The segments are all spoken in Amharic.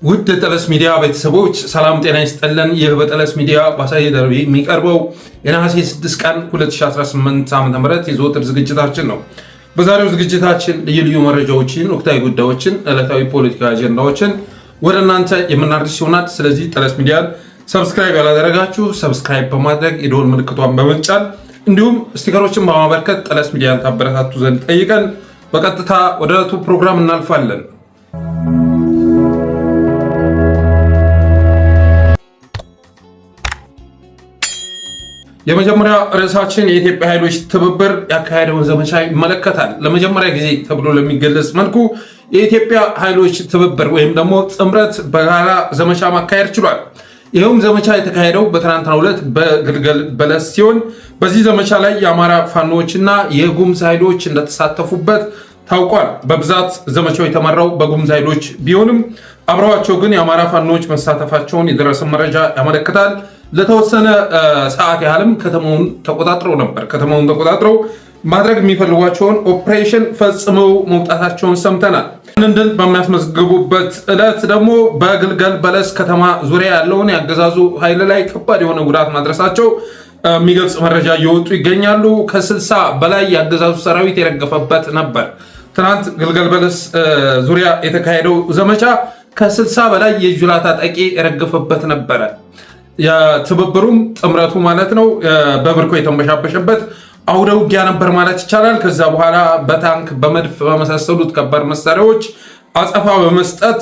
ውድ ጠለስ ሚዲያ ቤተሰቦች ሰላም ጤና ይስጥልን። ይህ በጠለስ ሚዲያ በአሳየ ደርቢ የሚቀርበው የነሐሴ 6 ቀን 2018 ዓ.ም የዘወትር ዝግጅታችን ነው። በዛሬው ዝግጅታችን ልዩ ልዩ መረጃዎችን፣ ወቅታዊ ጉዳዮችን፣ ዕለታዊ ፖለቲካዊ አጀንዳዎችን ወደ እናንተ የምናደርስ ይሆናል። ስለዚህ ጠለስ ሚዲያን ሰብስክራይብ ያላደረጋችሁ ሰብስክራይብ በማድረግ የደወል ምልክቷን በመጫን እንዲሁም ስቲከሮችን በማበርከት ጠለስ ሚዲያን ታበረታቱ ዘንድ ጠይቀን በቀጥታ ወደ ዕለቱ ፕሮግራም እናልፋለን። የመጀመሪያ ርዕሳችን የኢትዮጵያ ኃይሎች ትብብር ያካሄደውን ዘመቻ ይመለከታል። ለመጀመሪያ ጊዜ ተብሎ ለሚገለጽ መልኩ የኢትዮጵያ ኃይሎች ትብብር ወይም ደግሞ ጥምረት በጋራ ዘመቻ ማካሄድ ችሏል። ይኸውም ዘመቻ የተካሄደው በትናንትናው ዕለት በግልገል በለስ ሲሆን በዚህ ዘመቻ ላይ የአማራ ፋኖዎችና የጉምዝ ኃይሎች እንደተሳተፉበት ታውቋል። በብዛት ዘመቻው የተመራው በጉምዝ ኃይሎች ቢሆንም አብረዋቸው ግን የአማራ ፋኖዎች መሳተፋቸውን የደረሰ መረጃ ያመለክታል። ለተወሰነ ሰዓት ያህልም ከተማውን ተቆጣጥረው ነበር። ከተማውን ተቆጣጥረው ማድረግ የሚፈልጓቸውን ኦፕሬሽን ፈጽመው መውጣታቸውን ሰምተናል። ይህንን ድል በሚያስመዝግቡበት ዕለት ደግሞ በግልገል በለስ ከተማ ዙሪያ ያለውን ያገዛዙ ኃይል ላይ ከባድ የሆነ ጉዳት ማድረሳቸው የሚገልጽ መረጃ እየወጡ ይገኛሉ። ከ60 በላይ ያገዛዙ ሰራዊት የረገፈበት ነበር። ትናንት ግልገል በለስ ዙሪያ የተካሄደው ዘመቻ ከ60 በላይ የጁላ ታጣቂ የረገፈበት ነበረ። የትብብሩም ጥምረቱ ማለት ነው በብርኮ የተንበሻበሸበት አውደ ውጊያ ነበር ማለት ይቻላል። ከዛ በኋላ በታንክ በመድፍ በመሳሰሉት ከባድ መሳሪያዎች አጸፋ በመስጠት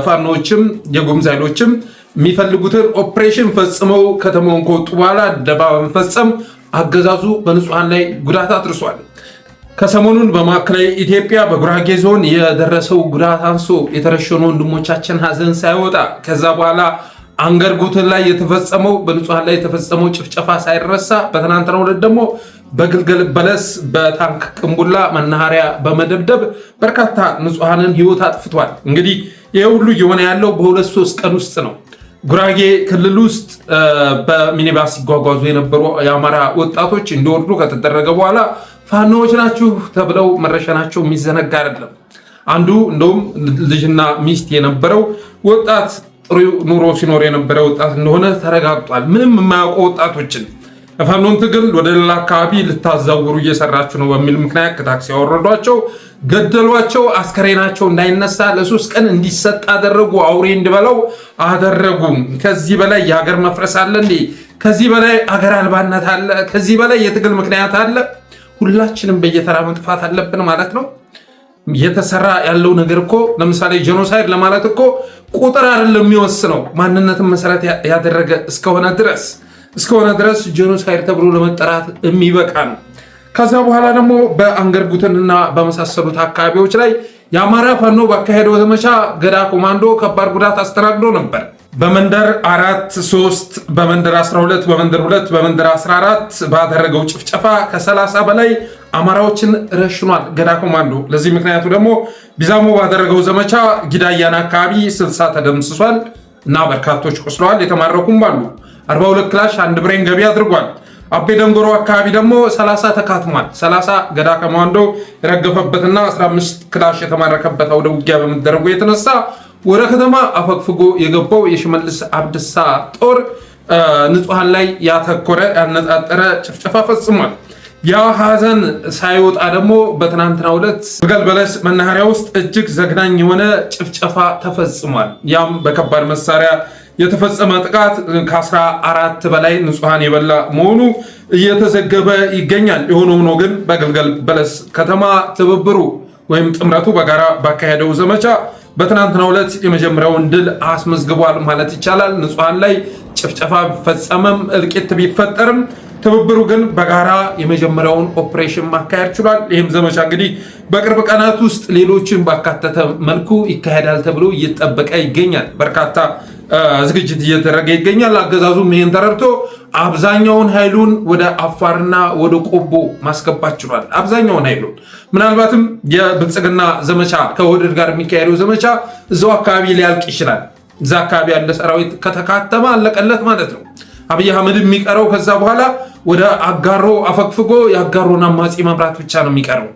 ፋኖችም የጉምዝ ኃይሎችም የሚፈልጉትን ኦፕሬሽን ፈጽመው ከተማውን ከወጡ በኋላ ደባ በመፈጸም አገዛዙ በንጹሐን ላይ ጉዳት አድርሷል። ከሰሞኑን በማዕከላዊ ኢትዮጵያ በጉራጌ ዞን የደረሰው ጉዳት አንሶ የተረሸኑ ወንድሞቻችን ሀዘን ሳይወጣ ከዛ በኋላ አንገርጉትን ላይ የተፈጸመው በንጹሃን ላይ የተፈጸመው ጭፍጨፋ ሳይረሳ በትናንትናው ዕለት ደግሞ በግልገል በለስ በታንክ ቅንቡላ መናኸሪያ በመደብደብ በርካታ ንጹሃንን ሕይወት አጥፍቷል። እንግዲህ ይህ ሁሉ እየሆነ ያለው በ2-3 ቀን ውስጥ ነው። ጉራጌ ክልል ውስጥ በሚኒባስ ሲጓጓዙ የነበሩ የአማራ ወጣቶች እንዲወርዱ ከተደረገ በኋላ ፋኖዎች ናችሁ ተብለው መረሸናቸው የሚዘነጋ አይደለም። አንዱ እንደውም ልጅና ሚስት የነበረው ወጣት ጥሩ ኑሮ ሲኖር የነበረ ወጣት እንደሆነ ተረጋግጧል። ምንም የማያውቁ ወጣቶችን ፋኖን ትግል ወደ ሌላ አካባቢ ልታዛውሩ እየሰራችሁ ነው በሚል ምክንያት ከታክሲ ያወረዷቸው፣ ገደሏቸው። አስከሬናቸው እንዳይነሳ ለ3 ቀን እንዲሰጥ አደረጉ። አውሬ እንዲበላው አደረጉ። ከዚህ በላይ የሀገር መፍረስ አለ እንዴ? ከዚህ በላይ አገር አልባነት አለ? ከዚህ በላይ የትግል ምክንያት አለ? ሁላችንም በየተራ መጥፋት አለብን ማለት ነው። እየተሰራ ያለው ነገር እኮ ለምሳሌ ጄኖሳይድ ለማለት እኮ ቁጥር አይደለም የሚወስነው፣ ማንነትን መሰረት ያደረገ እስከሆነ ድረስ ጄኖሳይድ ተብሎ ለመጠራት የሚበቃ ነው። ከዛ በኋላ ደግሞ በአንገርጉትንና በመሳሰሉት አካባቢዎች ላይ የአማራ ፋኖ ባካሄደው ዘመቻ ገዳ ኮማንዶ ከባድ ጉዳት አስተናግዶ ነበር። በመንደር 4-3 በመንደር 12 በመንደር 2 በመንደር 14 ባደረገው ጭፍጨፋ ከ30 በላይ አማራዎችን ረሽኗል ገዳ ኮማንዶ። ለዚህ ምክንያቱ ደግሞ ቢዛሞ ባደረገው ዘመቻ ጊዳያን አካባቢ 60 ተደምስሷል እና በርካቶች ቆስለዋል። የተማረኩም አሉ። 42 ክላሽ አንድ ብሬን ገቢ አድርጓል። አቤ ደንጎሮ አካባቢ ደግሞ 30 ተካትሟል። 30 ገዳ ኮማንዶ የረገፈበትና 15 ክላሽ የተማረከበት አውደ ውጊያ በመደረጉ የተነሳ ወደ ከተማ አፈግፍጎ የገባው የሽመልስ አብዲሳ ጦር ንጹሃን ላይ ያተኮረ ያነጣጠረ ጭፍጨፋ ፈጽሟል። ያ ሀዘን ሳይወጣ ደግሞ በትናንትናው ዕለት ግልገል በለስ መናኸሪያ ውስጥ እጅግ ዘግናኝ የሆነ ጭፍጨፋ ተፈጽሟል። ያም በከባድ መሳሪያ የተፈጸመ ጥቃት ከ14 በላይ ንጹሃን የበላ መሆኑ እየተዘገበ ይገኛል። የሆነ ሆኖ ግን በግልገል በለስ ከተማ ትብብሩ ወይም ጥምረቱ በጋራ ባካሄደው ዘመቻ በትናንትናው ዕለት የመጀመሪያውን ድል አስመዝግቧል ማለት ይቻላል። ንጹሃን ላይ ጭፍጨፋ ቢፈጸምም እልቂት ቢፈጠርም ትብብሩ ግን በጋራ የመጀመሪያውን ኦፕሬሽን ማካሄድ ችሏል። ይህም ዘመቻ እንግዲህ በቅርብ ቀናት ውስጥ ሌሎችን ባካተተ መልኩ ይካሄዳል ተብሎ እየተጠበቀ ይገኛል። በርካታ ዝግጅት እየተደረገ ይገኛል። አገዛዙም ይህን ተረድቶ አብዛኛውን ኃይሉን ወደ አፋርና ወደ ቆቦ ማስገባት ችሏል። አብዛኛውን ኃይሉን ምናልባትም የብልጽግና ዘመቻ ከወደድ ጋር የሚካሄደው ዘመቻ እዛው አካባቢ ሊያልቅ ይችላል። እዛ አካባቢ ያለ ሰራዊት ከተካተመ አለቀለት ማለት ነው። አብይ አህመድ የሚቀረው ከዛ በኋላ ወደ አጋሮ አፈግፍጎ የአጋሮን አማጺ መምራት ብቻ ነው የሚቀረው።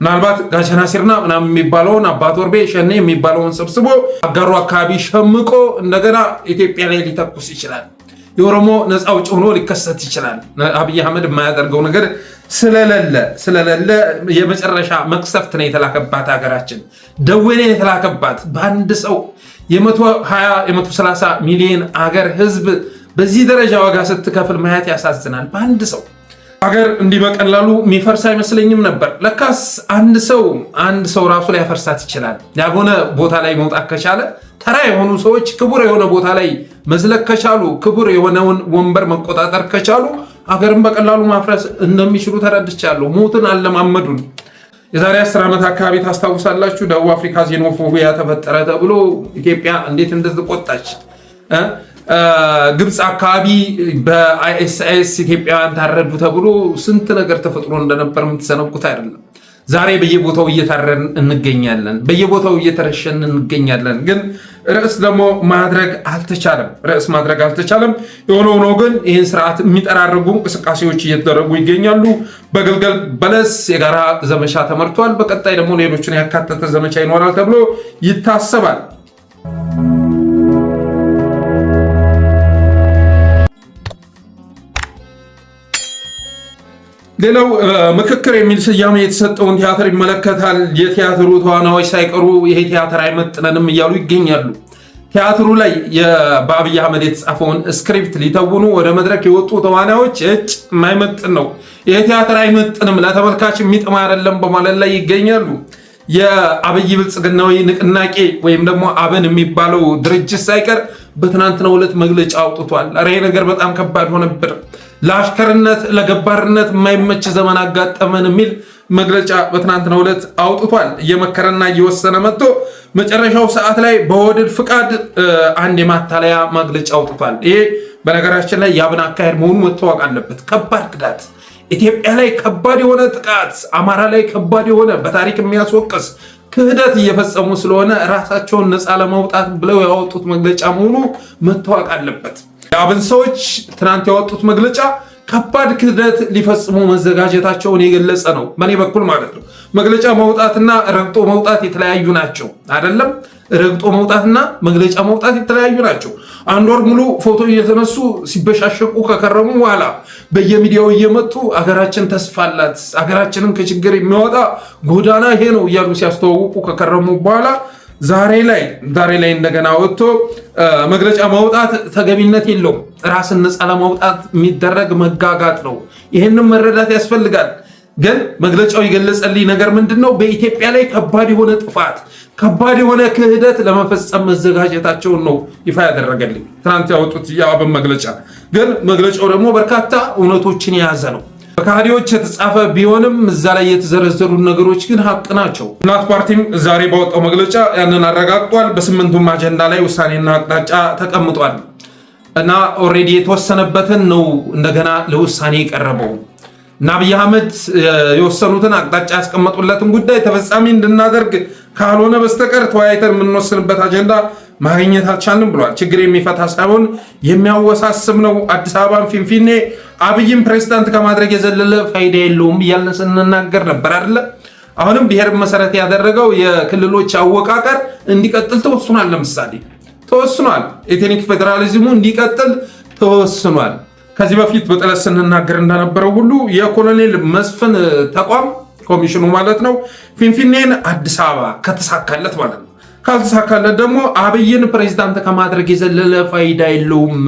ምናልባት ጋሸና ሲርና ምናምን የሚባለውን አባት ወርቤ ሸኔ የሚባለውን ሰብስቦ አጋሩ አካባቢ ሸምቆ እንደገና ኢትዮጵያ ላይ ሊተኩስ ይችላል። የኦሮሞ ነፃ አውጪ ሆኖ ሊከሰት ይችላል። አብይ አህመድ የማያደርገው ነገር ስለሌለ የመጨረሻ መቅሰፍት ነው የተላከባት ሀገራችን። ደዌ ነው የተላከባት። በአንድ ሰው የ120-130 ሚሊዮን አገር ህዝብ በዚህ ደረጃ ዋጋ ስትከፍል ማየት ያሳዝናል። በአንድ ሰው ሀገር እንዲህ በቀላሉ የሚፈርስ አይመስለኝም ነበር። ለካስ አንድ ሰው ራሱ ላይ ያፈርሳት ይችላል። ያልሆነ ቦታ ላይ መውጣት ከቻለ፣ ተራ የሆኑ ሰዎች ክቡር የሆነ ቦታ ላይ መዝለቅ ከቻሉ፣ ክቡር የሆነውን ወንበር መቆጣጠር ከቻሉ ሀገርን በቀላሉ ማፍረስ እንደሚችሉ ተረድቻለሁ። ሞትን አለማመዱን። የዛሬ 10 ዓመት አካባቢ ታስታውሳላችሁ፣ ደቡብ አፍሪካ ዜኖፎቢያ ተፈጠረ ተብሎ ኢትዮጵያ እንዴት እንደተቆጣች፣ ግብፅ አካባቢ በአይኤስአይኤስ ኢትዮጵያውያን ታረዱ ተብሎ ስንት ነገር ተፈጥሮ እንደነበር የምትዘነጉት አይደለም። ዛሬ በየቦታው እየታረን እንገኛለን፣ በየቦታው እየተረሸን እንገኛለን። ግን ርዕስ ደግሞ ማድረግ አልተቻለም። የሆነ ሆኖ ግን ይህን ስርዓት የሚጠራርጉ እንቅስቃሴዎች እየተደረጉ ይገኛሉ። በግልገል በለስ የጋራ ዘመቻ ተመርቷል። በቀጣይ ደግሞ ሌሎችን ያካተተ ዘመቻ ይኖራል ተብሎ ይታሰባል። ሌላው ምክክር የሚል ስያሜ የተሰጠውን ቲያትር ይመለከታል። የቲያትሩ ተዋናዮች ሳይቀሩ ይሄ ቲያትር አይመጥነንም እያሉ ይገኛሉ። ቲያትሩ ላይ በአብይ አህመድ የተጻፈውን ስክሪፕት ሊተውኑ ወደ መድረክ የወጡ ተዋናዮች የማይመጥን ነው፣ ይሄ ቲያትር አይመጥንም፣ ለተመልካች የሚጥም አይደለም በማለት ላይ ይገኛሉ። የአብይ ብልጽግናዊ ንቅናቄ ወይም ደግሞ አብን የሚባለው ድርጅት ሳይቀር በትናንትናው ዕለት መግለጫ አውጥቷል። ኧረ ይሄ ነገር በጣም ከባድ ሆነብን፣ ለአሽከርነት ለገባርነት የማይመች ዘመን አጋጠመን የሚል መግለጫ በትናንትናው ዕለት አውጥቷል። እየመከረና እየወሰነ መጥቶ መጨረሻው ሰዓት ላይ በወደድ ፍቃድ አንድ የማታለያ መግለጫ አውጥቷል። ይሄ በነገራችን ላይ የአብን አካሄድ መሆኑ መታወቅ አለበት። ከባድ ክዳት፣ ኢትዮጵያ ላይ ከባድ የሆነ ጥቃት፣ አማራ ላይ ከባድ የሆነ በታሪክ የሚያስወቅስ ክህደት እየፈጸሙ ስለሆነ ራሳቸውን ነፃ ለማውጣት ብለው ያወጡት መግለጫ መሆኑ መታወቅ አለበት። የአብን ሰዎች ትናንት ያወጡት መግለጫ ከባድ ክህደት ሊፈጽሙ መዘጋጀታቸውን የገለጸ ነው። በእኔ በኩል ማለት ነው። መግለጫ ማውጣትና ረግጦ መውጣት የተለያዩ ናቸው አይደለም። ረግጦ መውጣትና መግለጫ መውጣት የተለያዩ ናቸው። አንድ ወር ሙሉ ፎቶ እየተነሱ ሲበሻሸቁ ከከረሙ በኋላ በየሚዲያው እየመጡ አገራችን ተስፋ አላት፣ አገራችንን ከችግር የሚያወጣ ጎዳና ይሄ ነው እያሉ ሲያስተዋውቁ ከከረሙ በኋላ ዛሬ ላይ እንደገና ወጥቶ መግለጫ ማውጣት ተገቢነት የለውም። ራስን ነፃ ለማውጣት የሚደረግ መጋጋጥ ነው። ይህንን መረዳት ያስፈልጋል። ግን መግለጫው የገለጸልኝ ነገር ምንድን ነው? በኢትዮጵያ ላይ ከባድ የሆነ ጥፋት፣ ከባድ የሆነ ክህደት ለመፈጸም መዘጋጀታቸውን ነው ይፋ ያደረገልኝ ትናንት ያወጡት የአብን መግለጫ። ግን መግለጫው ደግሞ በርካታ እውነቶችን የያዘ ነው። በካድሬዎች የተጻፈ ቢሆንም እዛ ላይ የተዘረዘሩ ነገሮች ግን ሀቅ ናቸው። እናት ፓርቲም ዛሬ ባወጣው መግለጫ ያንን አረጋግጧል። በ8ቱም አጀንዳ ላይ ውሳኔና አቅጣጫ ተቀምጧል እና ኦልሬዲ የተወሰነበትን ነው እንደገና ለውሳኔ የቀረበው እና አብይ አህመድ የወሰኑትን አቅጣጫ ያስቀመጡለትን ጉዳይ ተፈጻሚ እንድናደርግ ካልሆነ በስተቀር ተወያይተን የምንወስንበት አጀንዳ ማግኘት አልቻልንም ብሏል። ችግር የሚፈታ ሳይሆን የሚያወሳስብ ነው። አዲስ አበባን ፊንፊኔ አብይን ፕሬዝዳንት ከማድረግ የዘለለ ፋይዳ የለውም እያልን ስንናገር ነበር አይደለ? አሁንም ብሔር መሰረት ያደረገው የክልሎች አወቃቀር እንዲቀጥል ተወስኗል። ለምሳሌ ተወስኗል። ኤትኒክ ፌዴራሊዝሙ እንዲቀጥል ተወስኗል። ከዚህ በፊት በጥለት ስንናገር እንደነበረው ሁሉ የኮሎኔል መስፍን ተቋም ኮሚሽኑ ማለት ነው ፊንፊኔን አዲስ አበባ ከተሳካለት ማለት ነው። ካልተሳካለት ደግሞ አብይን ፕሬዝዳንት ከማድረግ የዘለለ ፋይዳ የለውም።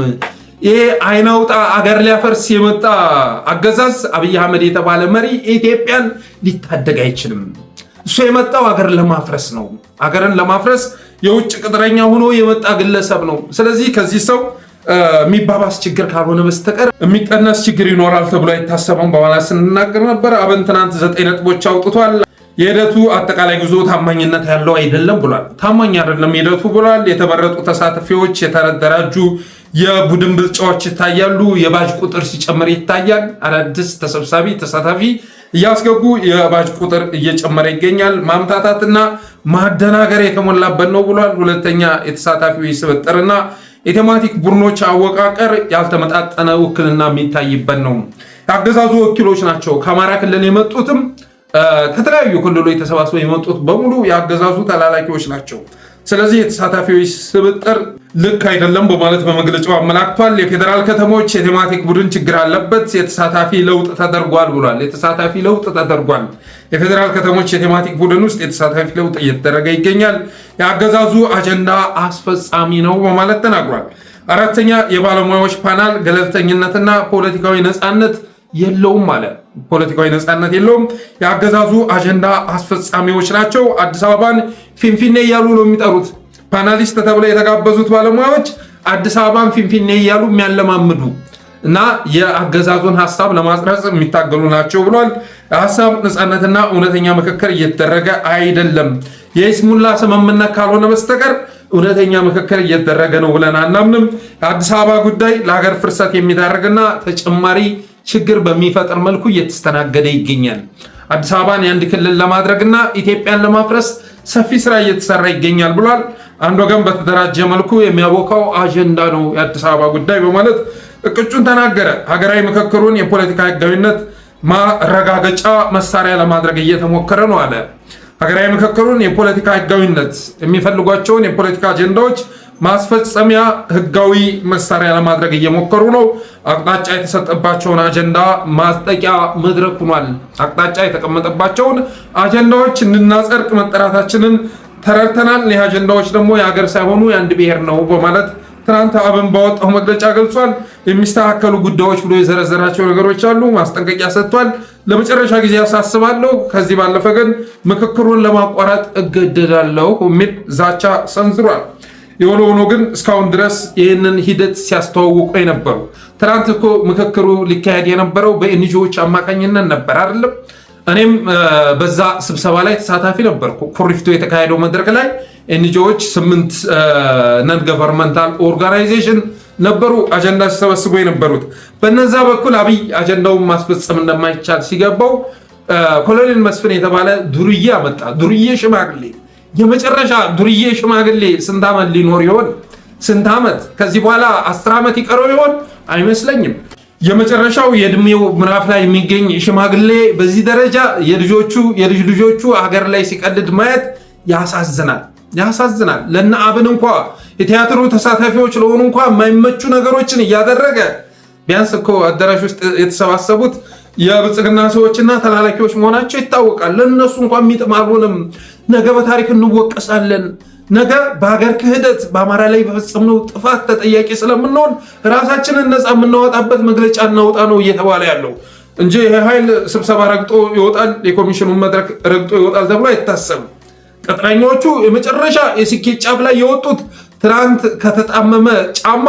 ይሄ አይናውጣ አገር ሊያፈርስ የመጣ አገዛዝ አብይ አህመድ የተባለ መሪ ኢትዮጵያን ሊታደግ አይችልም። እሱ የመጣው አገርን ለማፍረስ ነው። አገርን ለማፍረስ የውጭ ቅጥረኛ ሆኖ የመጣ ግለሰብ ነው። ስለዚህ ከዚህ ሰው የሚባባስ ችግር ካልሆነ በስተቀር የሚቀነስ ችግር ይኖራል ተብሎ አይታሰብም በማለት ስንናገር ነበር። አብን ትናንት 9 ነጥቦች አውጥቷል። የሂደቱ አጠቃላይ ጉዞ ታማኝነት ያለው አይደለም ብሏል። ታማኝ አይደለም ሂደቱ ብሏል። የተመረጡ ተሳታፊዎች የተደራጁ የቡድን ብልጫዎች ይታያሉ። የባጅ ቁጥር ሲጨምር ይታያል። አዳዲስ ተሳታፊ እያስገቡ የባጅ ቁጥር እየጨመረ ይገኛል። ማምታታትና ማደናገር የተሞላበት ነው ብሏል። ሁለተኛ የተሳታፊዎች ስብጥርና የቴማቲክ ቡድኖች አወቃቀር ያልተመጣጠነ ውክልና የሚታይበት ነው። የአገዛዙ ወኪሎች ናቸው። ከአማራ ክልል የመጡትም ከተለያዩ ክልሎች ተሰባስበው የመጡት በሙሉ የአገዛዙ ተላላኪዎች ናቸው። ስለዚህ የተሳታፊዎች ስብጥር ልክ አይደለም በማለት በመግለጫው አመላክቷል። የፌዴራል ከተሞች የቴማቲክ ቡድን ችግር አለበት፣ የተሳታፊ ለውጥ ተደርጓል ብሏል። የተሳታፊ ለውጥ ተደርጓል። የፌዴራል ከተሞች የቴማቲክ ቡድን ውስጥ የተሳታፊ ለውጥ እየተደረገ ይገኛል። የአገዛዙ አጀንዳ አስፈጻሚ ነው በማለት ተናግሯል። አራተኛ የባለሙያዎች ፓናል ገለልተኝነትና ፖለቲካዊ ነፃነት የለውም አለ። ፖለቲካዊ ነፃነት የለውም። የአገዛዙ አጀንዳ አስፈጻሚዎች ናቸው። አዲስ አበባን ፊንፊኔ እያሉ ነው የሚጠሩት። ፓናሊስት ተብለው የተጋበዙት ባለሙያዎች አዲስ አበባን ፊንፊኔ እያሉ የሚያለማምዱ እና የአገዛዙን ሀሳብ ለማጽረጽ የሚታገሉ ናቸው ብሏል። የሀሳብ ነፃነትና እውነተኛ ምክክር እየተደረገ አይደለም። የይስሙላ ስምምነት ካልሆነ በስተቀር እውነተኛ ምክክር እየተደረገ ነው ብለን አናምንም። የአዲስ አበባ ጉዳይ ለሀገር ፍርሰት የሚዳርግና ተጨማሪ ችግር በሚፈጥር መልኩ እየተስተናገደ ይገኛል። አዲስ አበባን የአንድ ክልል ለማድረግና ኢትዮጵያን ለማፍረስ ሰፊ ስራ እየተሰራ ይገኛል ብሏል። አንድ ወገን በተደራጀ መልኩ የሚያቦካው አጀንዳ ነው የአዲስ አበባ ጉዳይ በማለት እቅጩን ተናገረ። ሀገራዊ ምክክሩን የፖለቲካ ህጋዊነት ማረጋገጫ መሳሪያ ለማድረግ እየተሞከረ ነው አለ። ሀገራዊ ምክክሩን የፖለቲካ ህጋዊነት የሚፈልጓቸውን የፖለቲካ አጀንዳዎች ማስፈጸሚያ ህጋዊ መሳሪያ ለማድረግ እየሞከሩ ነው። አቅጣጫ የተሰጠባቸውን አጀንዳ ማስጠቂያ መድረክ ሆኗል። አቅጣጫ የተቀመጠባቸውን አጀንዳዎች እንድናጸድቅ መጠራታችንን ተረድተናል። ይህ አጀንዳዎች ደግሞ የሀገር ሳይሆኑ የአንድ ብሔር ነው በማለት ትናንት አብን ባወጣው መግለጫ ገልጿል። የሚስተካከሉ ጉዳዮች ብሎ የዘረዘራቸው ነገሮች አሉ። ማስጠንቀቂያ ሰጥቷል። ለመጨረሻ ጊዜ ያሳስባለሁ፣ ከዚህ ባለፈ ግን ምክክሩን ለማቋረጥ እገደዳለሁ የሚል ዛቻ ሰንዝሯል። የሆነ ሆኖ ግን እስካሁን ድረስ ይህንን ሂደት ሲያስተዋውቁ የነበሩ ትናንት እኮ ምክክሩ ሊካሄድ የነበረው በኤንጂኦዎች አማካኝነት ነበር አይደለም? እኔም በዛ ስብሰባ ላይ ተሳታፊ ነበርኩ። ኩሪፍቱ የተካሄደው መድረክ ላይ ኤንጂኦዎች 8 ነን ገቨርንመንታል ኦርጋናይዜሽን ነበሩ አጀንዳ ሲሰበስቡ የነበሩት። በነዛ በኩል አብይ አጀንዳውን ማስፈጸም እንደማይቻል ሲገባው ኮሎኔል መስፍን የተባለ ዱርዬ አመጣ። ዱርዬ ሽማግሌ፣ የመጨረሻ ዱርዬ ሽማግሌ ስንት ዓመት ሊኖር ይሆን? ስንት ዓመት? ከዚህ በኋላ 10 ዓመት ይቀረው ይሆን? አይመስለኝም። የመጨረሻው የእድሜው ምዕራፍ ላይ የሚገኝ ሽማግሌ በዚህ ደረጃ የልጅ ልጆቹ ሀገር ላይ ሲቀልድ ማየት ያሳዝናል። ያሳዝናል። ለነ አብን እንኳ የቲያትሩ ተሳታፊዎች ለሆኑ እንኳ የማይመቹ ነገሮችን እያደረገ ቢያንስ እኮ አዳራሽ ውስጥ የተሰባሰቡት የብልጽግና ሰዎችና ተላላኪዎች መሆናቸው ይታወቃል። ለእነሱ እንኳ የሚጥም አልሆነም። ነገ በታሪክ እንወቀሳለን። ነገ በሀገር ክህደት በአማራ ላይ በፈጸምነው ጥፋት ተጠያቂ ስለምንሆን ራሳችንን ነፃ የምናወጣበት መግለጫ እናውጣ ነው እየተባለ ያለው እንጂ ይህ ኃይል ስብሰባ ረግጦ ይወጣል፣ የኮሚሽኑን መድረክ ረግጦ ይወጣል ተብሎ አይታሰብም። ቅጥረኞቹ የመጨረሻ የስኬት ጫፍ ላይ የወጡት ትናንት ከተጣመመ ጫማ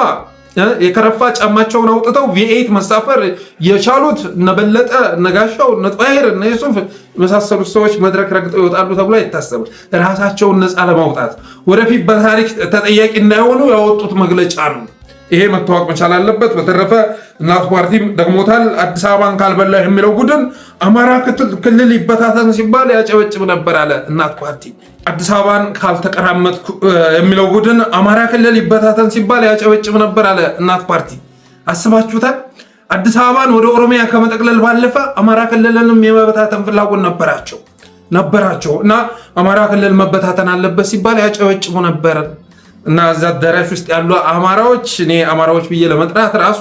የከረፋ ጫማቸውን አውጥተው ቪኤት መሳፈር የቻሉት እነበለጠ፣ እነጋሻው፣ እነጣሄር፣ እነ ዩሱፍ የመሳሰሉት ሰዎች መድረክ ረግጠው ይወጣሉ ተብሎ አይታሰብም። ራሳቸውን ነፃ ለማውጣት ወደፊት በታሪክ ተጠያቂ እንዳይሆኑ ያወጡት መግለጫ ነው። ይሄ መታወቅ መቻል አለበት። በተረፈ እናት ፓርቲም ደግሞታል። አዲስ አበባን ካልበላ የሚለው ቡድን አማራ ክልል ይበታተን ሲባል ያጨበጭብ ነበር አለ እናት ፓርቲ። አዲስ አበባን ካልተቀራመጥኩ የሚለው ቡድን አማራ ክልል ይበታተን ሲባል ያጨበጭብ ነበር አለ እናት ፓርቲ። አስባችሁታል? አዲስ አበባን ወደ ኦሮሚያ ከመጠቅለል ባለፈ አማራ ክልልንም የመበታተን ፍላጎት ነበራቸው እና አማራ ክልል መበታተን አለበት ሲባል ያጨበጭቡ ነበር። እና እዛ አዳራሽ ውስጥ ያሉ አማራዎች እኔ አማራዎች ብዬ ለመጥራት ራሱ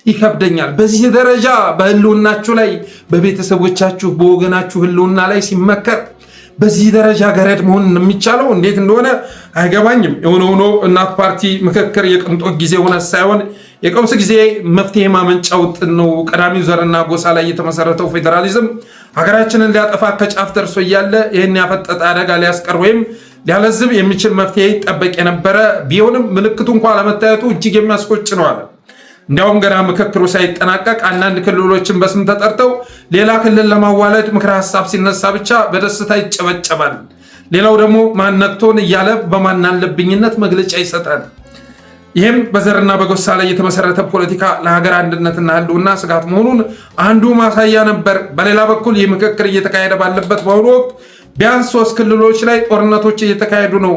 ይከብደኛል። በዚህ ደረጃ በህልውናችሁ ላይ በቤተሰቦቻችሁ በወገናችሁ ህልውና ላይ ሲመከር በዚህ ደረጃ ገረድ መሆን የሚቻለው እንዴት እንደሆነ አይገባኝም። የሆነ ሆኖ እናት ፓርቲ ምክክር የቅንጦት ጊዜ ሆነ ሳይሆን የቀውስ ጊዜ መፍትሄ ማመንጫ ውጥን ነው። ቀዳሚው ዘርና ጎሳ ላይ የተመሰረተው ፌዴራሊዝም ሀገራችንን ሊያጠፋ ከጫፍ ደርሶ እያለ ይህን ያፈጠጠ አደጋ ሊያስቀር ወይም ሊያለዝብ የሚችል መፍትሄ ይጠበቅ የነበረ ቢሆንም ምልክቱ እንኳ ለመታየቱ እጅግ የሚያስቆጭ ነው አለ። እንዲያውም ገና ምክክሩ ሳይጠናቀቅ አንዳንድ ክልሎችን በስም ተጠርተው ሌላ ክልል ለማዋለድ ምክረ ሀሳብ ሲነሳ ብቻ በደስታ ይጨበጨባል። ሌላው ደግሞ ማን ነክቶን እያለ በማናለብኝነት መግለጫ ይሰጣል። ይህም በዘርና በጎሳ ላይ የተመሰረተ ፖለቲካ ለሀገር አንድነትና ህልውና ስጋት መሆኑን አንዱ ማሳያ ነበር። በሌላ በኩል ይህ ምክክር እየተካሄደ ባለበት በአሁኑ ወቅት ቢያንስ 3 ክልሎች ላይ ጦርነቶች እየተካሄዱ ነው።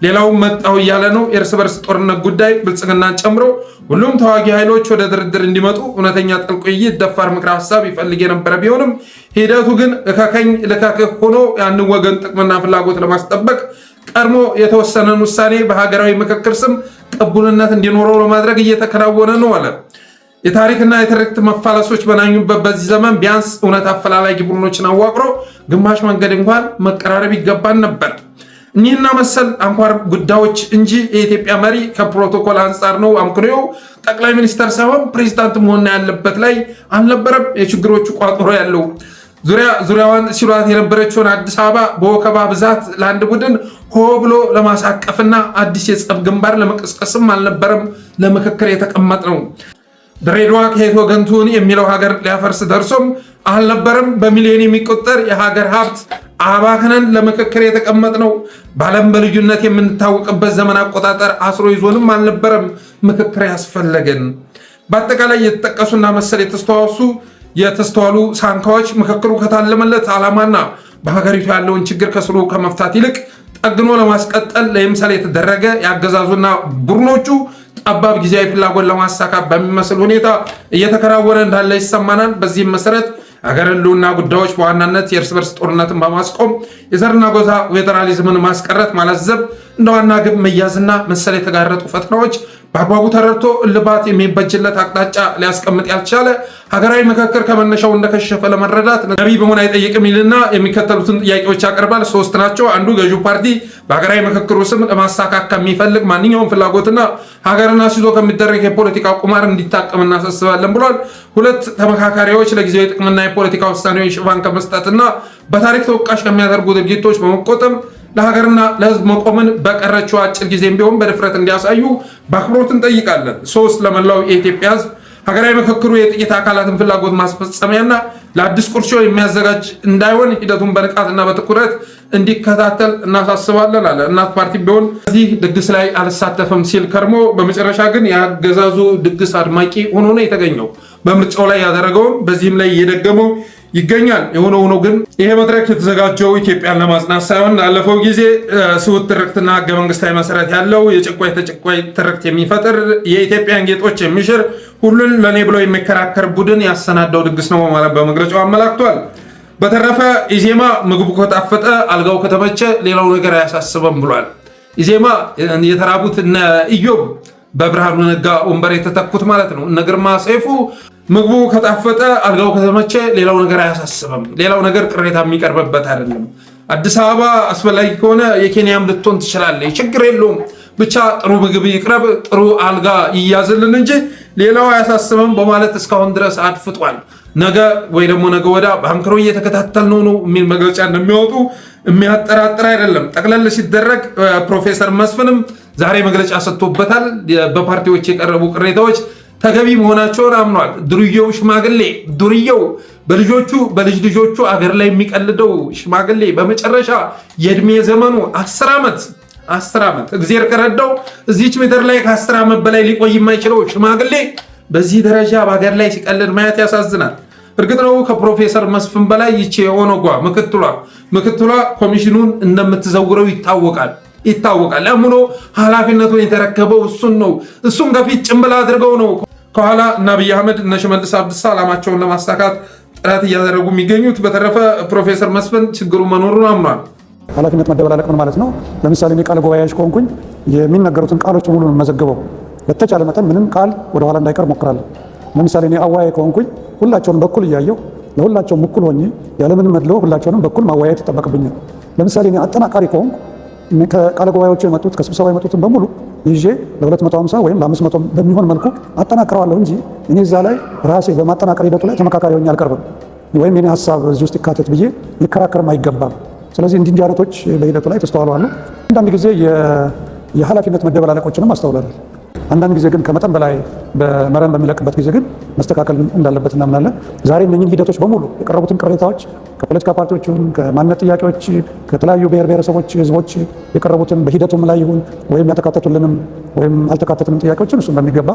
ሌላው መጣው እያለ ነው። የእርስ በርስ ጦርነት ጉዳይ ብልጽግናን ጨምሮ ሁሉም ተዋጊ ኃይሎች ወደ ድርድር እንዲመጡ እውነተኛ ጥልቅ ውይይት፣ ደፋር ምክረ ሀሳብ ይፈልግ የነበረ ቢሆንም ሂደቱ ግን እከከኝ ልከክህ ሆኖ ያንን ወገን ጥቅምና ፍላጎት ለማስጠበቅ ቀድሞ የተወሰነን ውሳኔ በሀገራዊ ምክክር ስም ቅቡልነት እንዲኖረው ለማድረግ እየተከናወነ ነው አለ። የታሪክና የትርክት መፋለሶች በናኙበት በዚህ ዘመን ቢያንስ እውነት አፈላላጊ ቡድኖችን አዋቅሮ ግማሽ መንገድ እንኳን መቀራረብ ይገባን ነበር። እኒህና መሰል አንኳር ጉዳዮች እንጂ የኢትዮጵያ መሪ ከፕሮቶኮል አንጻር ነው አምክንዮው ጠቅላይ ሚኒስተር ሳይሆን ፕሬዚዳንት መሆን ያለበት ላይ አልነበረም። የችግሮቹ ቋጠሮ ያለው ዙሪያዋን ሲሏት የነበረችውን አዲስ አበባ በወከባ ብዛት ለአንድ ቡድን ሆ ብሎ ለማሳቀፍና አዲስ የጸብ ግንባር ለመቀስቀስም አልነበረም ለምክክር የተቀመጥ ነው። ድሬዳዋ ከየት ወገንቱን የሚለው ሀገር ሊያፈርስ ደርሶም አልነበረም። በሚሊዮን የሚቆጠር የሀገር ሀብት አባክነን ለምክክር የተቀመጥ ነው። በዓለም በልዩነት የምንታወቅበት ዘመን አቆጣጠር አስሮ ይዞንም አልነበረም ምክክር ያስፈለገን። በአጠቃላይ የተጠቀሱና መሰል የተስተዋሉ ሳንካዎች ምክክሩ ከታለመለት ዓላማና በሀገሪቱ ያለውን ችግር ከስሩ ከመፍታት ይልቅ ጠግኖ ለማስቀጠል ለምሳሌ የተደረገ የአገዛዙና ቡድኖቹ ጠባብ ጊዜያዊ ፍላጎት ለማሳካት በሚመስል ሁኔታ እየተከናወነ እንዳለ ይሰማናል። በዚህም መሰረት ሀገር ህልውና ጉዳዮች በዋናነት የእርስ በርስ ጦርነትን በማስቆም የዘርና ጎሳ ፌዴራሊዝምን ማስቀረት ማለዘብ እንደ ዋና ግብ መያዝና መሰል የተጋረጡ ፈተናዎች በአግባቡ ተረድቶ እልባት የሚበጅለት አቅጣጫ ሊያስቀምጥ ያልቻለ ሀገራዊ ምክክር ከመነሻው እንደከሸፈ ለመረዳት ነቢ በሆን አይጠይቅም ይልና የሚከተሉትን ጥያቄዎች ያቀርባል። 3 ናቸው። አንዱ ገዢው ፓርቲ በሀገራዊ ምክክሩ ስም ለማሳካት ከሚፈልግ ማንኛውም ፍላጎትና ሀገርን አስይዞ ከሚደረግ የፖለቲካ ቁማር እንዲታቀም እናሳስባለን ብሏል። 2 ተመካካሪዎች ለጊዜያዊ ጥቅምና የፖለቲካ ውሳኔዎች ሽፋን ከመስጠትና በታሪክ ተወቃሽ ከሚያደርጉ ድርጊቶች በመቆጠብ ለሀገርና ለሕዝብ መቆምን በቀረችው አጭር ጊዜም ቢሆን በድፍረት እንዲያሳዩ በአክብሮት እንጠይቃለን። 3 ለመላው የኢትዮጵያ ሕዝብ ሀገራዊ ምክክሩ የጥቂት አካላትን ፍላጎት ማስፈጸሚያና ለአዲስ ቁርሾ የሚያዘጋጅ እንዳይሆን ሂደቱን በንቃትና በትኩረት እንዲከታተል እናሳስባለን አለ። እናት ፓርቲ ቢሆን እዚህ ድግስ ላይ አልሳተፍም ሲል ከርሞ በመጨረሻ ግን የአገዛዙ ድግስ አድማቂ ሆኖ ነው የተገኘው። በምርጫው ላይ ያደረገውን በዚህም ላይ እየደገመው ይገኛል። የሆነ ሆኖ ግን ይሄ መድረክ የተዘጋጀው ኢትዮጵያን ለማጽናት ሳይሆን ላለፈው ጊዜ ስውት ትርክትና ህገ መንግስታዊ መሰረት ያለው የጭቋይ ተጭቋይ ትርክት የሚፈጥር የኢትዮጵያን ጌጦች የሚሽር ሁሉን ለእኔ ብሎ የሚከራከር ቡድን ያሰናዳው ድግስ ነው ማለት በመግለጫው አመላክቷል። በተረፈ ኢዜማ ምግቡ ከጣፈጠ አልጋው ከተመቸ ሌላው ነገር አያሳስበም ብሏል። ኢዜማ የተራቡት እነ ኢዮብ በብርሃኑ ነጋ ወንበር የተተኩት ማለት ነው። እነ ግርማ ሰይፉ ምግቡ ከጣፈጠ አልጋው ከተመቸ ሌላው ነገር አያሳስበም። ሌላው ነገር ቅሬታ የሚቀርብበት አይደለም። አዲስ አበባ አስፈላጊ ከሆነ የኬንያም ልትሆን ትችላለች፣ ችግር የለውም። ብቻ ጥሩ ምግብ ይቅረብ፣ ጥሩ አልጋ ይያዝልን እንጂ ሌላው አያሳስበም በማለት እስካሁን ድረስ አድፍጧል። ነገ ወይ ደግሞ ነገ ወዳ በአንክሮ እየተከታተልነው ነው የሚል መግለጫ እንደሚያወጡ የሚያጠራጥር አይደለም። ጠቅለል ሲደረግ ፕሮፌሰር መስፍንም ዛሬ መግለጫ ሰጥቶበታል። በፓርቲዎች የቀረቡ ቅሬታዎች ተገቢ መሆናቸውን አምኗል። ዱርዬው ሽማግሌ ዱርዬው በልጅ ልጆቹ አገር ላይ የሚቀልደው ሽማግሌ በመጨረሻ የእድሜ ዘመኑ 10 ዓመት እግዚአብሔር ከረዳው እዚች ምድር ላይ ከ10 ዓመት በላይ ሊቆይ የማይችለው ሽማግሌ በዚህ ደረጃ በሀገር ላይ ሲቀልድ ማየት ያሳዝናል። እርግጥ ነው ከፕሮፌሰር መስፍን በላይ ይቺ የኦነጓ ምክትሏ ኮሚሽኑን እንደምትዘውረው ይታወቃል። ለምኖ ኃላፊነቱን የተረከበው እሱን ነው። እሱን ከፊት ጭምብል አድርገው ነው ከኋላ እና አብይ አህመድ እነ ሽመልስ አብዲሳ ዓላማቸውን ለማሳካት ጥረት እያደረጉ የሚገኙት። በተረፈ ፕሮፌሰር መስፍን ችግሩ መኖሩን አምኗል። ኃላፊነት መደበላለቅ ምን ማለት ነው? ለምሳሌ እኔ ቃለ ጉባኤ ከሆንኩኝ የሚነገሩትን ቃሎች ሙሉ መዘግበው በተቻለ መጠን ምንም ቃል ወደኋላ እንዳይቀር ሞክራለሁ። ለምሳሌ እኔ አወያይ ከሆንኩኝ ሁላቸውንም በኩል እያየው ለሁላቸውም እኩል ሆኜ ያለምንም መድሎ ሁላቸውንም በኩል ማወያየት ይጠበቅብኛል። ለምሳሌ እኔ አጠናቃሪ ከሆንኩ ከቃለ ጉባኤዎቹ የመጡት ከስብሰባ የመጡትን በሙሉ ይዤ ለ250 ወይም ለ500 በሚሆን መልኩ አጠናክረዋለሁ እንጂ እኔ እዛ ላይ ራሴ በማጠናከር ሂደቱ ላይ ተመካካሪ ሆኜ አልቀርብም፣ ወይም የኔ ሀሳብ እዚህ ውስጥ ይካተት ብዬ ሊከራከርም አይገባም። ስለዚህ እንዲህ አይነቶች በሂደቱ ላይ ተስተዋለዋል። አንዳንድ ጊዜ የኃላፊነት መደበላለቆችንም አስተውላለሁ። አንዳንድ ጊዜ ግን ከመጠን በላይ በመረን በሚለቅበት ጊዜ ግን መስተካከል እንዳለበት እናምናለን። ዛሬ እነኝህን ሂደቶች በሙሉ የቀረቡትን ቅሬታዎች ከፖለቲካ ፓርቲዎችም ከማንነት ጥያቄዎች ከተለያዩ ብሔር ብሔረሰቦች ህዝቦች የቀረቡትን በሂደቱም ላይ ይሁን ወይም ያተካተቱልንም ወይም አልተካተቱንም ጥያቄዎችን እሱም በሚገባ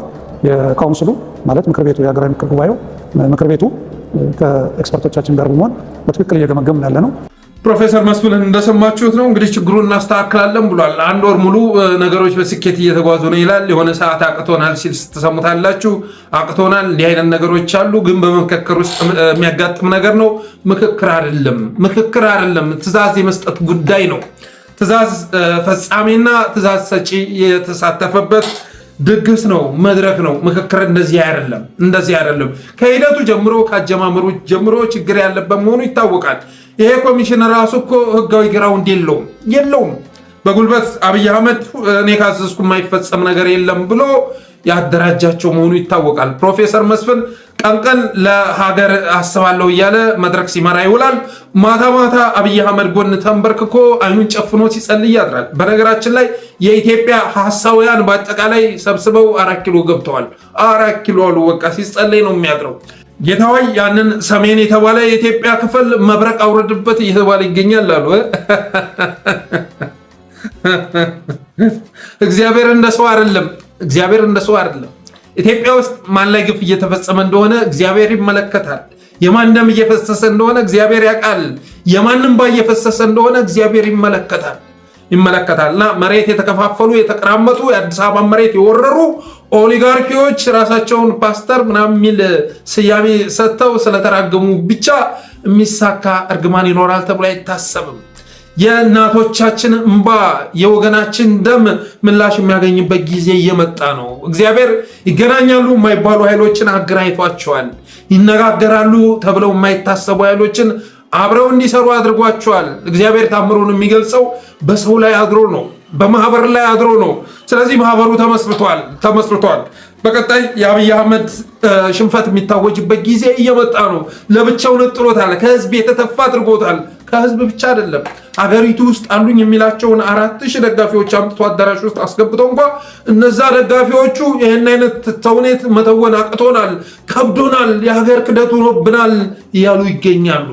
የካውንስሉ ማለት ምክር ቤቱ የሀገራዊ ምክር ጉባኤው ምክር ቤቱ ከኤክስፐርቶቻችን ጋር በመሆን በትክክል እየገመገምን ያለ ነው። ፕሮፌሰር መስፍንን እንደሰማችሁት ነው እንግዲህ ችግሩን እናስተካክላለን ብሏል። 1 ወር ሙሉ ነገሮች በስኬት እየተጓዙ ነው ይላል። የሆነ ሰዓት አቅቶናል ሲል ስትሰሙታላችሁ። አቅቶናል፣ እንዲህ አይነት ነገሮች አሉ። ግን በምክክር ውስጥ የሚያጋጥም ነገር ነው። ምክክር አይደለም፣ ትዕዛዝ የመስጠት ጉዳይ ነው። ትዕዛዝ ፈጻሚና ትዕዛዝ ሰጪ የተሳተፈበት ድግስ ነው፣ መድረክ ነው። ምክክር እንደዚህ አይደለም። ከሂደቱ ጀምሮ ከአጀማመሩ ጀምሮ ችግር ያለበት መሆኑ ይታወቃል። ይሄ ኮሚሽን ራሱ እኮ ህጋዊ ግራውንድ የለውም። በጉልበት አብይ አህመድ እኔ ካዘዝኩ የማይፈጸም ነገር የለም ብሎ ያደራጃቸው መሆኑ ይታወቃል። ፕሮፌሰር መስፍን ቀን ለሀገር አስባለሁ እያለ መድረክ ሲመራ ይውላል። ማታ አብይ አህመድ ጎን ተንበርክኮ አይኑን ጨፍኖ ሲጸልይ ያድራል። በነገራችን ላይ የኢትዮጵያ ሐሳውያን በአጠቃላይ ሰብስበው 4 ኪሎ ገብተዋል። 4 ኪሎ አሉ። በቃ ሲጸልይ ነው የሚያድረው። ጌታዊ ያንን ሰሜን የተባለ የኢትዮጵያ ክፍል መብረቅ አውረድበት እየተባለ ይገኛል አሉ። እግዚአብሔር እንደ ሰው አይደለም። ኢትዮጵያ ውስጥ ማን ላይ ግፍ እየተፈጸመ እንደሆነ እግዚአብሔር ይመለከታል። የማን ደም እየፈሰሰ እንደሆነ እግዚአብሔር ያውቃል። የማንም እንባ እየፈሰሰ እንደሆነ እግዚአብሔር ይመለከታል። እና መሬት የተከፋፈሉ የተቀራመጡ የአዲስ አበባ መሬት የወረሩ ኦሊጋርኪዎች ራሳቸውን ፓስተር ምናምን የሚል ስያሜ ሰጥተው ስለተራገሙ ብቻ የሚሳካ እርግማን ይኖራል ተብሎ አይታሰብም። የእናቶቻችን እንባ የወገናችን ደም ምላሽ የሚያገኝበት ጊዜ እየመጣ ነው። እግዚአብሔር ይገናኛሉ የማይባሉ ኃይሎችን አገናኝቷቸዋል። ይነጋገራሉ ተብለው የማይታሰቡ ኃይሎችን አብረው እንዲሰሩ አድርጓቸዋል። እግዚአብሔር ታምሩን የሚገልጸው በሰው ላይ አድሮ ነው፣ በማህበር ላይ አድሮ ነው። ስለዚህ ማህበሩ ተመስርቷል። በቀጣይ የአብይ አህመድ ሽንፈት የሚታወጅበት ጊዜ እየመጣ ነው። ለብቻው ነጥሎታል። ከህዝብ የተተፋ አድርጎታል። ከህዝብ ብቻ አይደለም፣ አገሪቱ ውስጥ አሉኝ የሚላቸውን 4000 ደጋፊዎች አምጥቶ አዳራሽ ውስጥ አስገብተው እንኳ እነዛ ደጋፊዎቹ ይህን አይነት ተውኔት መተወን አቅቶናል፣ ከብዶናል፣ የሀገር ክደት ሆኖብናል እያሉ ይገኛሉ።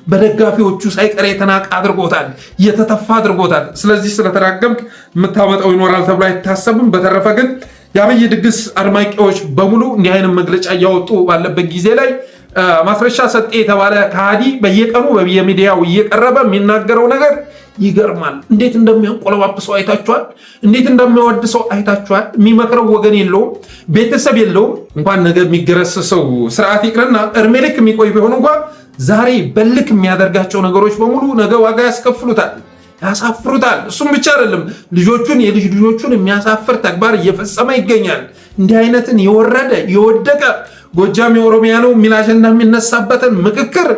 በደጋፊዎቹ ሳይቀር የተናቀ አድርጎታል፣ የተተፋ አድርጎታል። ስለዚህ ስለተራገምክ የምታመጣው ይኖራል ተብሎ አይታሰብም። በተረፈ ግን የአብይ ድግስ አድማቂዎች በሙሉ እንዲህ አይነት መግለጫ እያወጡ ባለበት ጊዜ ላይ ማስረሻ ሰጤ የተባለ ከሃዲ በየቀኑ በየሚዲያው እየቀረበ የሚናገረው ነገር ይገርማል። እንዴት እንደሚያንቆለባብሰው አይታችኋል። እንዴት እንደሚያወድሰው አይታችኋል። የሚመክረው ወገን የለውም፣ ቤተሰብ የለውም። እንኳን ነገ የሚገረስሰው ስርዓት ይቅርና እድሜ ልክ የሚቆይ ቢሆን እንኳን ዛሬ በልክ የሚያደርጋቸው ነገሮች በሙሉ ነገ ዋጋ ያስከፍሉታል፣ ያሳፍሩታል። እሱም ብቻ አይደለም፣ የልጅ ልጆቹን የሚያሳፍር ተግባር እየፈጸመ ይገኛል። እንዲህ አይነትን የወረደ የወደቀ ጎጃም የኦሮሚያ ነው የሚል አጀንዳ የሚነሳበትን ምክክር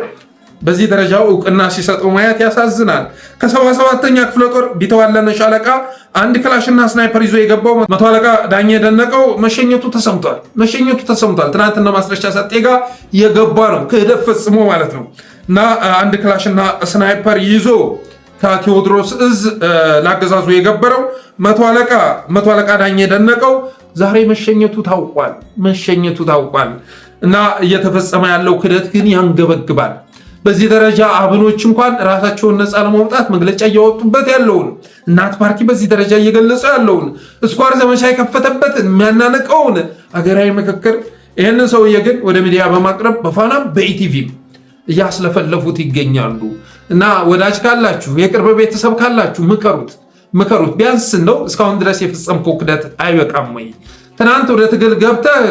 በዚህ ደረጃ እውቅና ሲሰጡ ማየት ያሳዝናል። ከ77ኛ ክፍለ ጦር ቢተዋለነ ሻለቃ አንድ ክላሽና ስናይፐር ይዞ የገባው መቶ አለቃ ዳኜ ደነቀው መሸኘቱ ተሰምቷል። ትናንትና ማስረሻ ሰጤ ጋር የገባ ነው፣ ክህደት ፈጽሞ ማለት ነው። እና አንድ ክላሽና ስናይፐር ይዞ ከቴዎድሮስ እዝ ላገዛዙ የገበረው መቶ አለቃ ዳኜ ደነቀው ዛሬ መሸኘቱ ታውቋል። እና እየተፈጸመ ያለው ክህደት ግን ያንገበግባል። በዚህ ደረጃ አብኖች እንኳን ራሳቸውን ነፃ ለማውጣት መግለጫ እያወጡበት ያለውን እናት ፓርቲ በዚህ ደረጃ እየገለጸ ያለውን ስኳር ዘመቻ የከፈተበትን የሚያናነቀውን ሀገራዊ ምክክር ይህንን ሰውዬ ግን ወደ ሚዲያ በማቅረብ በፋናም በኢቲቪም እያስለፈለፉት ይገኛሉ። እና ወዳጅ ካላችሁ የቅርብ ቤተሰብ ካላችሁ ምከሩት። ቢያንስ ነው እስካሁን ድረስ የፈጸምከው ክህደት አይበቃም ወይ? ትናንት ወደ ትግል ገብተህ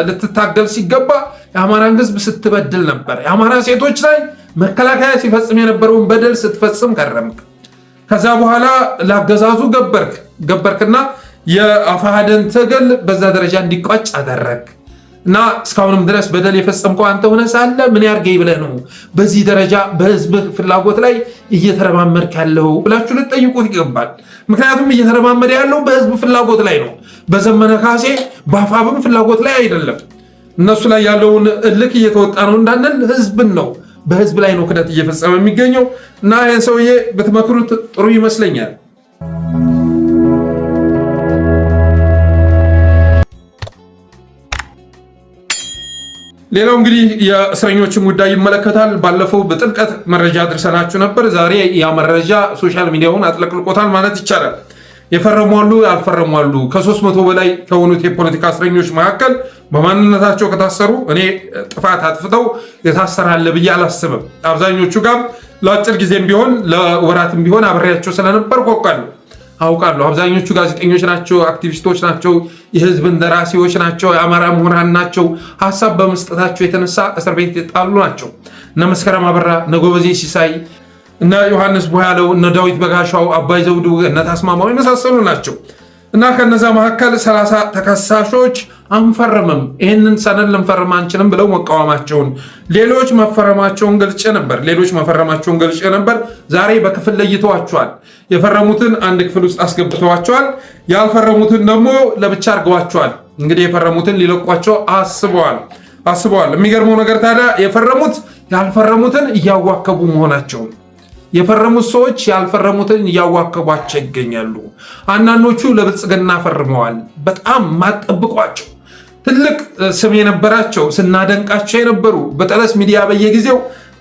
ልትታገል ሲገባ የአማራን ሕዝብ ስትበድል ነበር። የአማራ ሴቶች ላይ መከላከያ ሲፈጽም የነበረውን በደል ስትፈጽም ከረምክ። ከዛ በኋላ ላገዛዙ ገበርክና የአፋሃደን ትግል በዛ ደረጃ እንዲቋጭ አደረግ እና እስካሁንም ድረስ በደል የፈጸምከው አንተ ሆነ ሳለ ምን ያርገኝ ብለህ ነው በዚህ ደረጃ በህዝብ ፍላጎት ላይ እየተረማመድክ ያለው ብላችሁ ልትጠይቁት ይገባል። ምክንያቱም እየተረማመደ ያለው በህዝብ ፍላጎት ላይ ነው። በዘመነ ካሴ በአፋብም ፍላጎት ላይ አይደለም። እነሱ ላይ ያለውን እልክ እየተወጣ ነው እንዳንል ህዝብን ነው፣ በህዝብ ላይ ነው ክህደት እየፈጸመ የሚገኘው። እና ይህን ሰውዬ ብትመክሩት ጥሩ ይመስለኛል። ሌላው እንግዲህ የእስረኞችን ጉዳይ ይመለከታል። ባለፈው በጥልቀት መረጃ አድርሰናችሁ ነበር። ዛሬ ያ መረጃ ሶሻል ሚዲያውን አጥለቅልቆታል ማለት ይቻላል። የፈረሟሉ ያልፈረሟሉ ከ300 በላይ ከሆኑት የፖለቲካ እስረኞች መካከል በማንነታቸው ከታሰሩ እኔ ጥፋት አጥፍተው የታሰራለ ብዬ አላስብም። አብዛኞቹ ጋር ለአጭር ጊዜም ቢሆን ለወራትም ቢሆን አብሬያቸው ስለነበር አውቃለሁ። አብዛኞቹ ጋዜጠኞች ናቸው፣ አክቲቪስቶች ናቸው፣ የህዝብ እንደራሴዎች ናቸው፣ የአማራ ምሁራን ናቸው። ሀሳብ በመስጠታቸው የተነሳ እስር ቤት የጣሉ ናቸው። እነ መስከረም አበራ፣ እነ ጎበዜ ሲሳይ፣ እነ ዮሐንስ ቦያለው፣ እነ ዳዊት በጋሻው፣ አባይ ዘውዱ፣ እነ ታስማማው የመሳሰሉ ናቸው። እና ከነዛ መካከል 30 ተከሳሾች አንፈርምም፣ ይህንን ሰነድ ልንፈርም አንችልም ብለው መቃወማቸውን፣ ሌሎች መፈረማቸውን ገልጬ ነበር። ዛሬ በክፍል ለይተዋቸዋል። የፈረሙትን አንድ ክፍል ውስጥ አስገብተዋቸዋል። ያልፈረሙትን ደግሞ ለብቻ አድርገዋቸዋል። እንግዲህ የፈረሙትን ሊለቋቸው አስበዋል። የሚገርመው ነገር ታዲያ የፈረሙት ያልፈረሙትን እያዋከቡ መሆናቸው። የፈረሙት ሰዎች ያልፈረሙትን እያዋከቧቸው ይገኛሉ። አንዳንዶቹ ለብልጽግና ፈርመዋል። በጣም ማጠብቋቸው ትልቅ ስም የነበራቸው ስናደንቃቸው የነበሩ በጠለስ ሚዲያ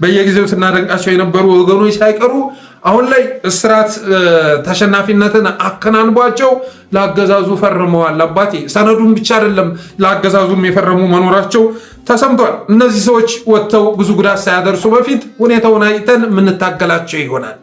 በየጊዜው ስናደንቃቸው የነበሩ ወገኖች ሳይቀሩ አሁን ላይ እስራት ተሸናፊነትን አከናንቧቸው ለአገዛዙ ፈርመዋል። አባቴ ሰነዱን ብቻ አይደለም ለአገዛዙም የፈረሙ መኖራቸው ተሰምቷል። እነዚህ ሰዎች ወጥተው ብዙ ጉዳት ሳያደርሱ በፊት ሁኔታውን አይተን የምንታገላቸው ይሆናል።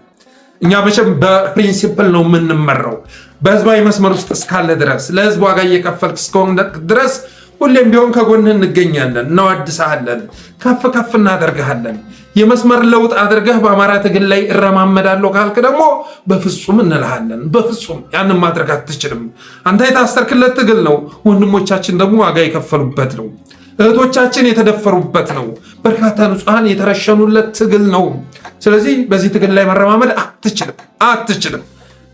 እኛ መቼም በፕሪንሲፕል ነው የምንመራው። በህዝባዊ መስመር ውስጥ እስካለ ድረስ ለህዝብ ዋጋ እየከፈልክ እስከሆነ ድረስ ሁሌም ቢሆን ከጎንህ እንገኛለን፣ እናወድስሃለን፣ ከፍ እናደርግሃለን። የመስመር ለውጥ አድርገህ በአማራ ትግል ላይ እረማመዳለሁ ካልክ ደግሞ በፍጹም እንልሃለን። በፍጹም ያንን ማድረግ አትችልም። አንተ የታሰርክለት ትግል ነው። ወንድሞቻችን ደግሞ ዋጋ የከፈሉበት ነው። እህቶቻችን የተደፈሩበት ነው። በርካታ ንጹሐን የተረሸኑለት ትግል ነው። ስለዚህ በዚህ ትግል ላይ መረማመድ አትችልም።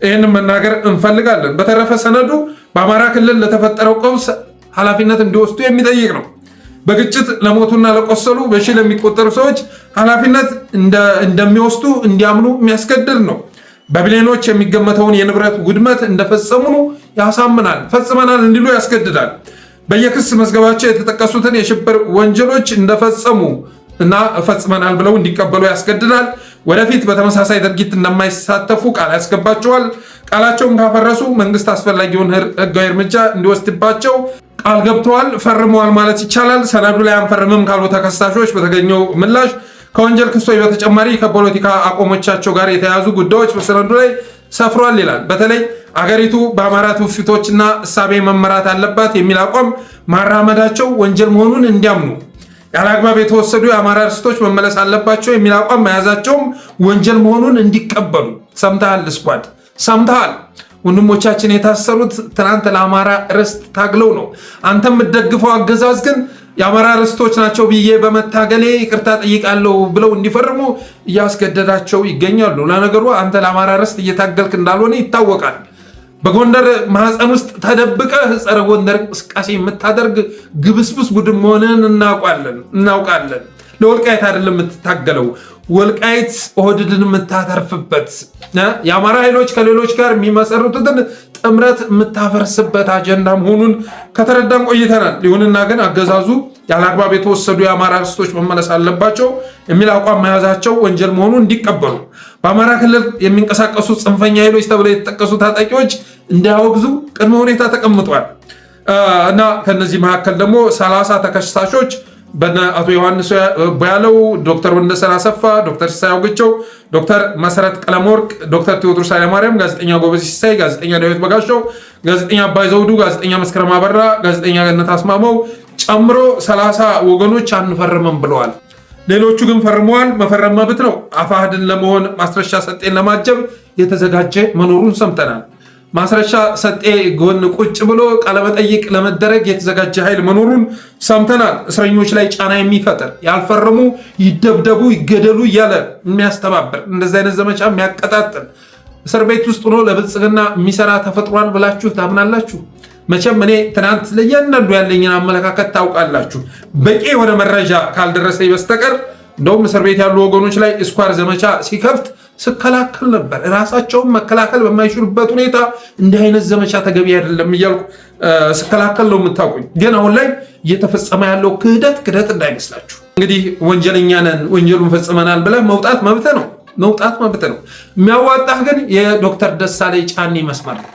ይህንን መናገር እንፈልጋለን። በተረፈ ሰነዱ በአማራ ክልል ለተፈጠረው ቀውስ ኃላፊነት እንዲወስዱ የሚጠይቅ ነው። በግጭት ለሞቱና ለቆሰሉ በሺህ ለሚቆጠሩ ሰዎች ኃላፊነት እንደሚወስዱ እንዲያምኑ የሚያስገድድ ነው። በቢሊዮኖች የሚገመተውን የንብረት ውድመት እንደፈጸሙ ያሳምናል፣ ፈጽመናል እንዲሉ ያስገድዳል። በየክስ መዝገባቸው የተጠቀሱትን የሽብር ወንጀሎች እንደፈጸሙ እና ፈጽመናል ብለው እንዲቀበሉ ያስገድዳል። ወደፊት በተመሳሳይ ድርጊት እንደማይሳተፉ ቃል ያስገባቸዋል። ቃላቸውን ካፈረሱ መንግስት አስፈላጊውን ህጋዊ እርምጃ እንዲወስድባቸው ቃል ገብተዋል፣ ፈርመዋል ማለት ይቻላል። ሰነዱ ላይ አንፈርምም ካሉ ተከሳሾች በተገኘው ምላሽ ከወንጀል ክሶች በተጨማሪ ከፖለቲካ አቋሞቻቸው ጋር የተያያዙ ጉዳዮች በሰነዱ ላይ ሰፍሯል ይላል። በተለይ አገሪቱ በአማራ ትውፊቶችና እሳቤ መመራት አለባት የሚል አቋም ማራመዳቸው ወንጀል መሆኑን እንዲያምኑ፣ ያለ አግባብ የተወሰዱ የአማራ ርስቶች መመለስ አለባቸው የሚል አቋም መያዛቸውም ወንጀል መሆኑን እንዲቀበሉ። ሰምተሃል ስኳድ፣ ሰምተሃል። ወንድሞቻችን የታሰሩት ትናንት ለአማራ ርስት ታግለው ነው። አንተ የምትደግፈው አገዛዝ ግን የአማራ ርስቶች ናቸው ብዬ በመታገሌ ይቅርታ ጠይቃለሁ ብለው እንዲፈርሙ እያስገደዳቸው ይገኛሉ። ለነገሩ አንተ ለአማራ ርስት እየታገልክ እንዳልሆነ ይታወቃል። በጎንደር ማህፀን ውስጥ ተደብቀህ ጸረ ጎንደር እንቅስቃሴ የምታደርግ ግብስብስ ቡድን መሆንን እናውቃለን። ለወልቃይት አይደለም የምትታገለው፣ ወልቃይት ኦህዴድን የምታተርፍበት የአማራ ኃይሎች ከሌሎች ጋር የሚመሰርቱትን ጥምረት የምታፈርስበት አጀንዳ መሆኑን ከተረዳን ቆይተናል። ይሁንና ግን አገዛዙ ያለ አግባብ የተወሰዱ የአማራ ርስቶች መመለስ አለባቸው የሚል አቋም መያዛቸው ወንጀል መሆኑን እንዲቀበሉ፣ በአማራ ክልል የሚንቀሳቀሱ ጽንፈኛ ኃይሎች ተብለው የተጠቀሱ ታጣቂዎች እንዲያወግዙ ቅድመ ሁኔታ ተቀምጧል እና ከነዚህ መካከል ደግሞ 30 ተከሳሾች በነ አቶ ዮሐንስ ቦያለው፣ ዶክተር ወንደሰን አሰፋ፣ ዶክተር ሲሳይ አውግቸው፣ ዶክተር መሰረት ቀለመወርቅ፣ ዶክተር ቴዎድሮስ ኃይለማርያም፣ ጋዜጠኛ ጎበዝ ሲሳይ፣ ጋዜጠኛ ዳዊት በጋሻው፣ ጋዜጠኛ አባይ ዘውዱ፣ ጋዜጠኛ መስከረም አበራ፣ ጋዜጠኛ ገነት አስማማው ጨምሮ 30 ወገኖች አንፈርምም ብለዋል። ሌሎቹ ግን ፈርመዋል። መፈረም መብት ነው። አፋሕድን ለመሆን ማስረሻ ሰጤን ለማጀብ የተዘጋጀ መኖሩን ሰምተናል። ማስረሻ ሰጤ ጎን ቁጭ ብሎ ቃለመጠይቅ ለመደረግ የተዘጋጀ ኃይል መኖሩን ሰምተናል። እስረኞች ላይ ጫና የሚፈጥር ያልፈረሙ ይደብደቡ፣ ይገደሉ እያለ የሚያስተባብር እንደዚህ አይነት ዘመቻ የሚያቀጣጥል እስር ቤት ውስጥ ሆኖ ለብልጽግና የሚሰራ ተፈጥሯል ብላችሁ ታምናላችሁ? መቼም እኔ ትናንት ለእያንዳንዱ ያለኝን አመለካከት ታውቃላችሁ። በቂ የሆነ መረጃ ካልደረሰኝ በስተቀር እንደውም እስር ቤት ያሉ ወገኖች ላይ ስኳር ዘመቻ ሲከፍት ስከላከል ነበር። ራሳቸውን መከላከል በማይችሉበት ሁኔታ እንዲህ አይነት ዘመቻ ተገቢ አይደለም እያልኩ ስከላከል ነው የምታውቁኝ። ግን አሁን ላይ እየተፈጸመ ያለው ክህደት እንዳይመስላችሁ። እንግዲህ ወንጀለኛ ነን፣ ወንጀሉን ፈጽመናል ብለህ መውጣት መብት ነው። የሚያዋጣህ ግን የዶክተር ደሳለኝ ጫኔ መስመር ነው።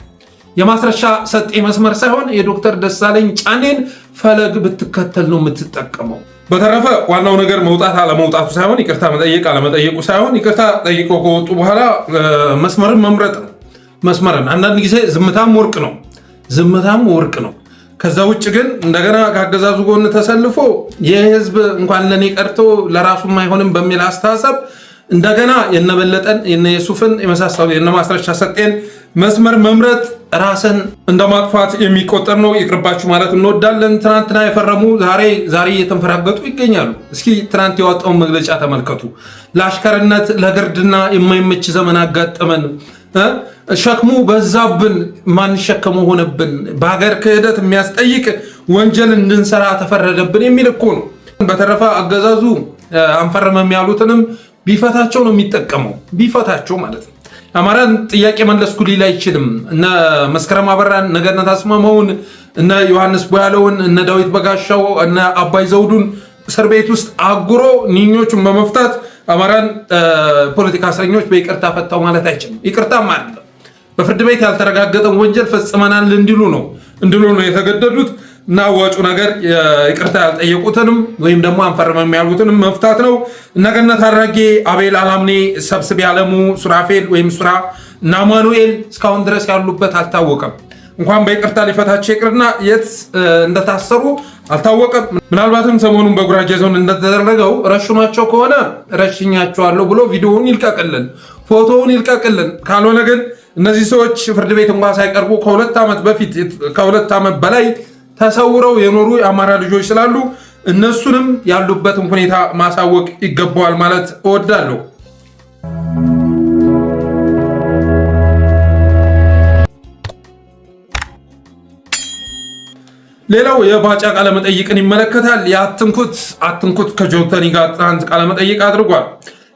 የማስረሻ ሰጤ መስመር ሳይሆን የዶክተር ደሳለኝ ጫኔን ፈለግ ብትከተል ነው የምትጠቀመው። በተረፈ ዋናው ነገር መውጣት አለመውጣቱ ሳይሆን ይቅርታ መጠየቅ አለመጠየቁ ሳይሆን ይቅርታ ጠይቀው ከወጡ በኋላ መስመርን መምረጥ ነው። መስመርን አንዳንድ ጊዜ ዝምታም ወርቅ ነው። ከዛ ውጭ ግን እንደገና ከአገዛዙ ጎን ተሰልፎ የህዝብ እንኳን ለኔ ቀርቶ ለራሱም አይሆንም በሚል አስተሳሰብ እንደገና የነበለጠን የሱፍን የመሳሰሉ የነማስረሻ ሰጤን መስመር መምረጥ ራስን እንደማጥፋት የሚቆጠር ነው። ይቅርባችሁ ማለት እንወዳለን። ትናንትና የፈረሙ ዛሬ እየተንፈራገጡ ይገኛሉ። እስኪ ትናንት የወጣውን መግለጫ ተመልከቱ። ለአሽከርነት ለግርድና የማይመች ዘመን አጋጠመን፣ ሸክሙ በዛብን፣ ማንሸከመው ሆነብን፣ በሀገር ክህደት የሚያስጠይቅ ወንጀል እንድንሰራ ተፈረደብን የሚል እኮ ነው። በተረፈ አገዛዙ አንፈርምም ያሉትንም ቢፈታቸው ነው የሚጠቀመው፣ ቢፈታቸው ማለት ነው። አማራን ጥያቄ መለስኩ ሊል አይችልም። እነ መስከረም አበራን፣ እነ ገነት አስማማውን፣ እነ ዮሐንስ ቦያለውን፣ እነ ዳዊት በጋሻው፣ እነ አባይ ዘውዱን እስር ቤት ውስጥ አጉሮ ኒኞቹን በመፍታት አማራን ፖለቲካ እስረኞች በይቅርታ ፈታው ማለት አይችልም። ይቅርታም አለ በፍርድ ቤት ያልተረጋገጠን ወንጀል ፈጽመናል እንዲሉ ነው የተገደዱት። እና አዋጩ ነገር ይቅርታ ያልጠየቁትንም ወይም ደግሞ አንፈርምም ያሉትንም መፍታት ነው። እነ ገነት አራጌ፣ አቤል አላምኔ፣ ሰብስቤ አለሙ፣ ሱራፌል ወይም ሱራ እና አማኑኤል እስካሁን ድረስ ያሉበት አልታወቀም። እንኳን በይቅርታ ሊፈታቸው ይቅርና የት እንደታሰሩ አልታወቀም። ምናልባትም ሰሞኑን በጉራጌ ዞን እንደተደረገው ረሽኗቸው ከሆነ ረሽኛቸዋለሁ ብሎ ቪዲዮውን ይልቀቅልን፣ ፎቶውን ይልቀቅልን። ካልሆነ ግን እነዚህ ሰዎች ፍርድ ቤት እንኳን ሳይቀርቡ ከሁለት ዓመት በላይ ተሰውረው የኖሩ የአማራ ልጆች ስላሉ እነሱንም ያሉበትን ሁኔታ ማሳወቅ ይገባዋል ማለት እወዳለሁ። ሌላው የባጫ ቃለመጠይቅን ይመለከታል። የአትንኩት ከጆተኒ ጋር ትናንት ቃለመጠይቅ አድርጓል።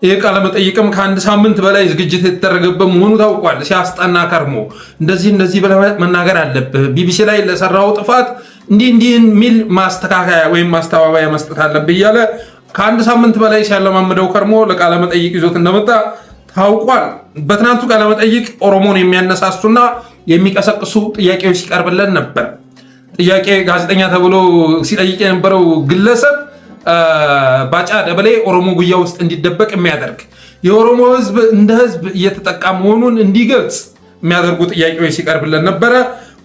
ይህ ቃለመጠይቅም ከአንድ ሳምንት በላይ ዝግጅት የተደረገበት መሆኑ ታውቋል። ሲያስጠና ከርሞ እንደዚህ ብለህ መናገር አለብህ፣ ቢቢሲ ላይ ለሰራው ጥፋት እንዲህ የሚል ማስተካከያ ወይም ማስተባበያ መስጠት አለብህ እያለ ከአንድ ሳምንት በላይ ሲያለማምደው ከርሞ ለቃለመጠይቅ ይዞት እንደመጣ ታውቋል። በትናንቱ ቃለመጠይቅ ኦሮሞን የሚያነሳሱና የሚቀሰቅሱ ጥያቄዎች ሲቀርብለን ነበር። ጥያቄ ጋዜጠኛ ተብሎ ሲጠይቅ የነበረው ግለሰብ ባጫ ደበሌ ኦሮሞ ጉያ ውስጥ እንዲደበቅ የሚያደርግ የኦሮሞ ሕዝብ እንደ ሕዝብ እየተጠቃ መሆኑን እንዲገልጽ የሚያደርጉ ጥያቄዎች ሲቀርብለን ነበረ።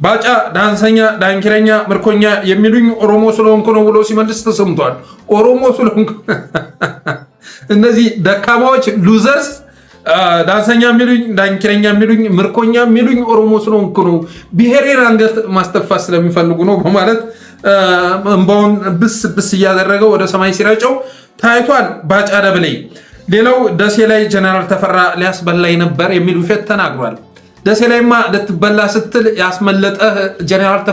ባጫ ዳንሰኛ፣ ዳንኪረኛ፣ ምርኮኛ የሚሉኝ ኦሮሞ ስለሆንኩ ነው ብሎ ሲመልስ ተሰምቷል። ኦሮሞ ስለሆንኩ እነዚህ ደካማዎች ሉዘርስ ዳንሰኛ የሚሉኝ፣ ዳንኪረኛ የሚሉኝ፣ ምርኮኛ የሚሉኝ ኦሮሞ ስለሆንኩ ነው፣ ብሔሬን አንገት ማስተፋት ስለሚፈልጉ ነው በማለት እንባውን ብስ እያደረገው ወደ ሰማይ ሲረጨው ታይቷል ባጫ ደበሌ። ሌላው ደሴ ላይ ጀነራል ተፈራ ሊያስበላይ ነበር የሚል ውሸት ተናግሯል። ደሴ ላይማ ልትበላ ስትል ያስመለጠህ ጀነራል